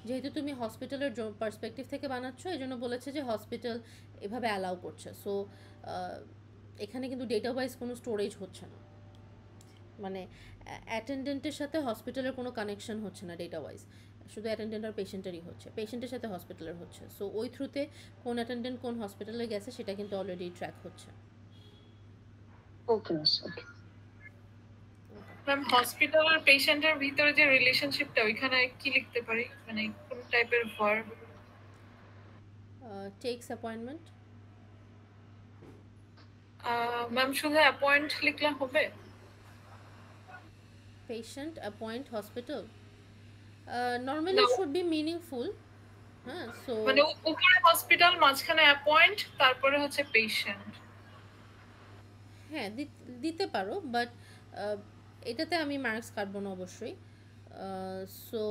যেহেতু তুমি হসপিটালের পার্সপেক্টিভ থেকে বানাচ্ছ, এই জন্য বলেছে যে হসপিটাল এভাবে অ্যালাউ করছে। সো এখানে কিন্তু ডেটা ওয়াইজ কোনো স্টোরেজ হচ্ছে না, মানে অ্যাটেন্ডেন্টের সাথে হসপিটালের কোনো কানেকশন হচ্ছে না ডেটা ওয়াইজ, শুধু অ্যাটেন্ডেন্ট আর পেশেন্টেরই হচ্ছে, পেশেন্টের সাথে হসপিটালের হচ্ছে। সো ওই থ্রুতে কোন অ্যাটেন্ডেন্ট কোন হসপিটালে গেছে সেটা কিন্তু অলরেডি ট্র্যাক হচ্ছে। ওকে মিস, ওকে। ম্যাম হসপিটাল আর পেশেন্টের ভিতরে যে রিলেশনশিপটা ওইখানে কি লিখতে পারি, মানে কোন টাইপের ভার্ব? Tax appointment. ম্যাম শুধু অ্যাপয়েন্ট লিখলে হবে? Patient appoint hospital normally should be meaningful. হ্যাঁ, সো মানে উপরে হসপিটাল, মাঝখানে অ্যাপয়েন্ট, তারপরে হচ্ছে পেশেন্ট। হ্যাঁ দিতে পারো, বাট এটাতে আমি মার্কস কাটবো না অবশ্যই। সো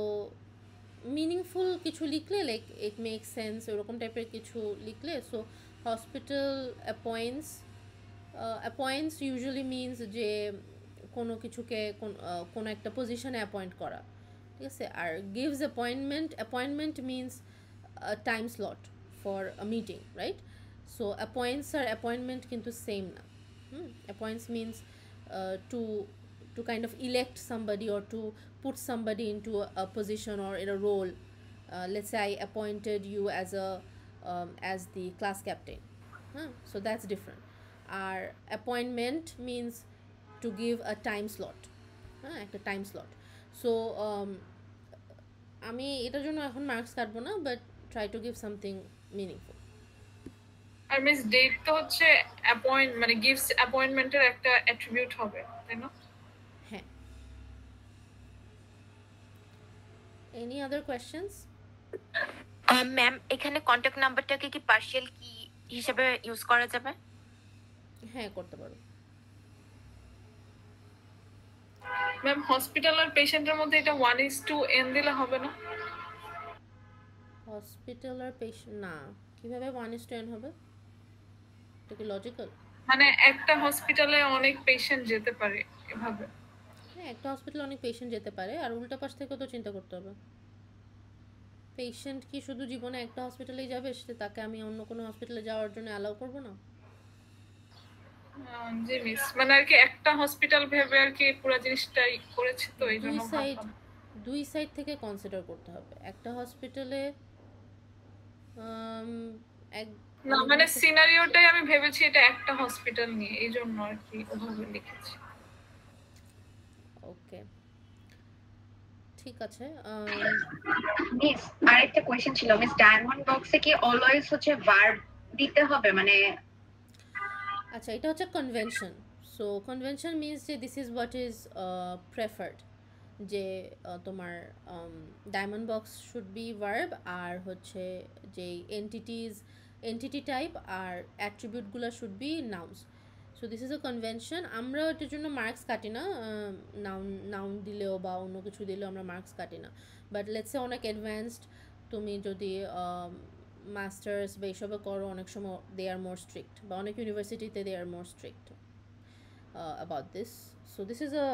মিনিংফুল কিছু লিখলে, লাইক ইট মেক সেন্স, ওরকম টাইপের কিছু লিখলে। সো হসপিটাল অ্যাপয়েন্টস ইউজুয়ালি মিনস যে কোনো কিছুকে কোনো একটা পজিশনে অ্যাপয়েন্ট করা, ঠিক আছে। আর gives appointment means time slot for a meeting, right? So appoints আর অ্যাপয়েন্টমেন্ট কিন্তু সেম না। Appoints means to kind of elect somebody or to put somebody into a position or in a role. Let's say I appointed you as the class captain, so that's different. Our appointment means to give a time slot, একটা time slot. So আমি এটার জন্য এখন marks কাটবো না, but try to give something meaningful. আর miss date তো হচ্ছে মানে গিভস অ্যাপয়েন্টমেন্টের একটা অ্যাট্রিবিউট হবে, তাই না? হ্যাঁ। Any other questions? ম্যাম এখানে কন্টাক্ট নাম্বারটাকে কি পার্সিয়াল কি হিসেবে ইউজ করা যাবে? হ্যাঁ, করতে পারো। ম্যাম হসপিটাল আর পেশেন্টের মধ্যে এটা 1:n দিলে হবে না? হসপিটাল আর পেশেন্ট না, কিভাবে 1:n হবে? এটা কি লজিক্যাল? মানে একটা হসপিটালে অনেক পেশেন্ট যেতে পারে এভাবে। হ্যাঁ, একটা হসপিটালে অনেক পেশেন্ট যেতে পারে, আর উল্টা পাশ থেকেও তো চিন্তা করতে হবে। পেশেন্ট কি শুধু জীবনে একটা হসপিটালেই যাবে, সেটা তাকে আমি অন্য কোনো হসপিটালে যাওয়ার জন্য অ্যালাউ করবো না? জি মিস, মানে আর কি একটা হসপিটাল ভেবে আর কি পুরো জিনিসটাই করেছে, তো এই জন্য দুই সাইড থেকে কনসিডার করতে হবে। একটা হসপিটালে না, মানে সিনারিওটাই আমি ভেবেছি এটা একটা হসপিটাল নিয়ে, এই জন্য আর কি ওভাবে লিখেছি। ওকে, ঠিক আছে। মিস আরেকটা কোয়েশ্চেন ছিল মিস, ডায়মন্ড বক্সে কি অলওয়েজ হচ্ছে ভার্ব দিতে হবে? মানে আচ্ছা, এটা হচ্ছে কনভেনশন। সো কনভেনশন মিনস যে this is what is preferred, যে তোমার diamond box should be verb, আর হচ্ছে যে এন্টিটি টাইপ আর অ্যাট্রিবিউটগুলো should be nouns. So this is a convention. আমরা এটার জন্য মার্কস কাটি না, নাউন দিলেও বা অন্য কিছু দিলেও আমরা মার্কস কাটি না। বাট লেটসে অনেক অ্যাডভান্সড তুমি যদি মাস্টার্স বা এইসবে করো, অনেক সময় দে আর মোর স্ট্রিক্ট, বা অনেক ইউনিভার্সিটিতে দে আর মোর strict about this. So this is a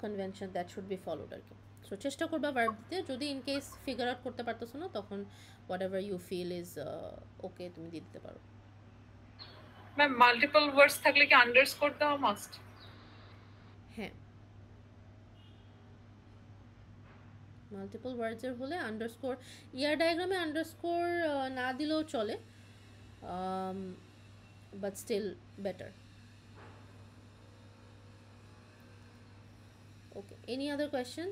convention that should be followed আর কি। সো চেষ্টা করবা ভার্ব দিতে, যদি ইন কেস ফিগার আউট করতে পারতেছো না, তখন whatever you feel is okay তুমি দিয়ে দিতে পারো। ম্যাম মাল্টিপল ওয়ার্ডস থাকলে কি আন্ডারস্কোর দেওয়া মাস্ট? হ্যাঁ, মাল্টিপল ওয়ার্ডসের হলে আন্ডারস্কোর, ইয়ার ডায়াগ্রামে আন্ডারস্কোর না দিলেও চলে, but still better. Okay, any other question?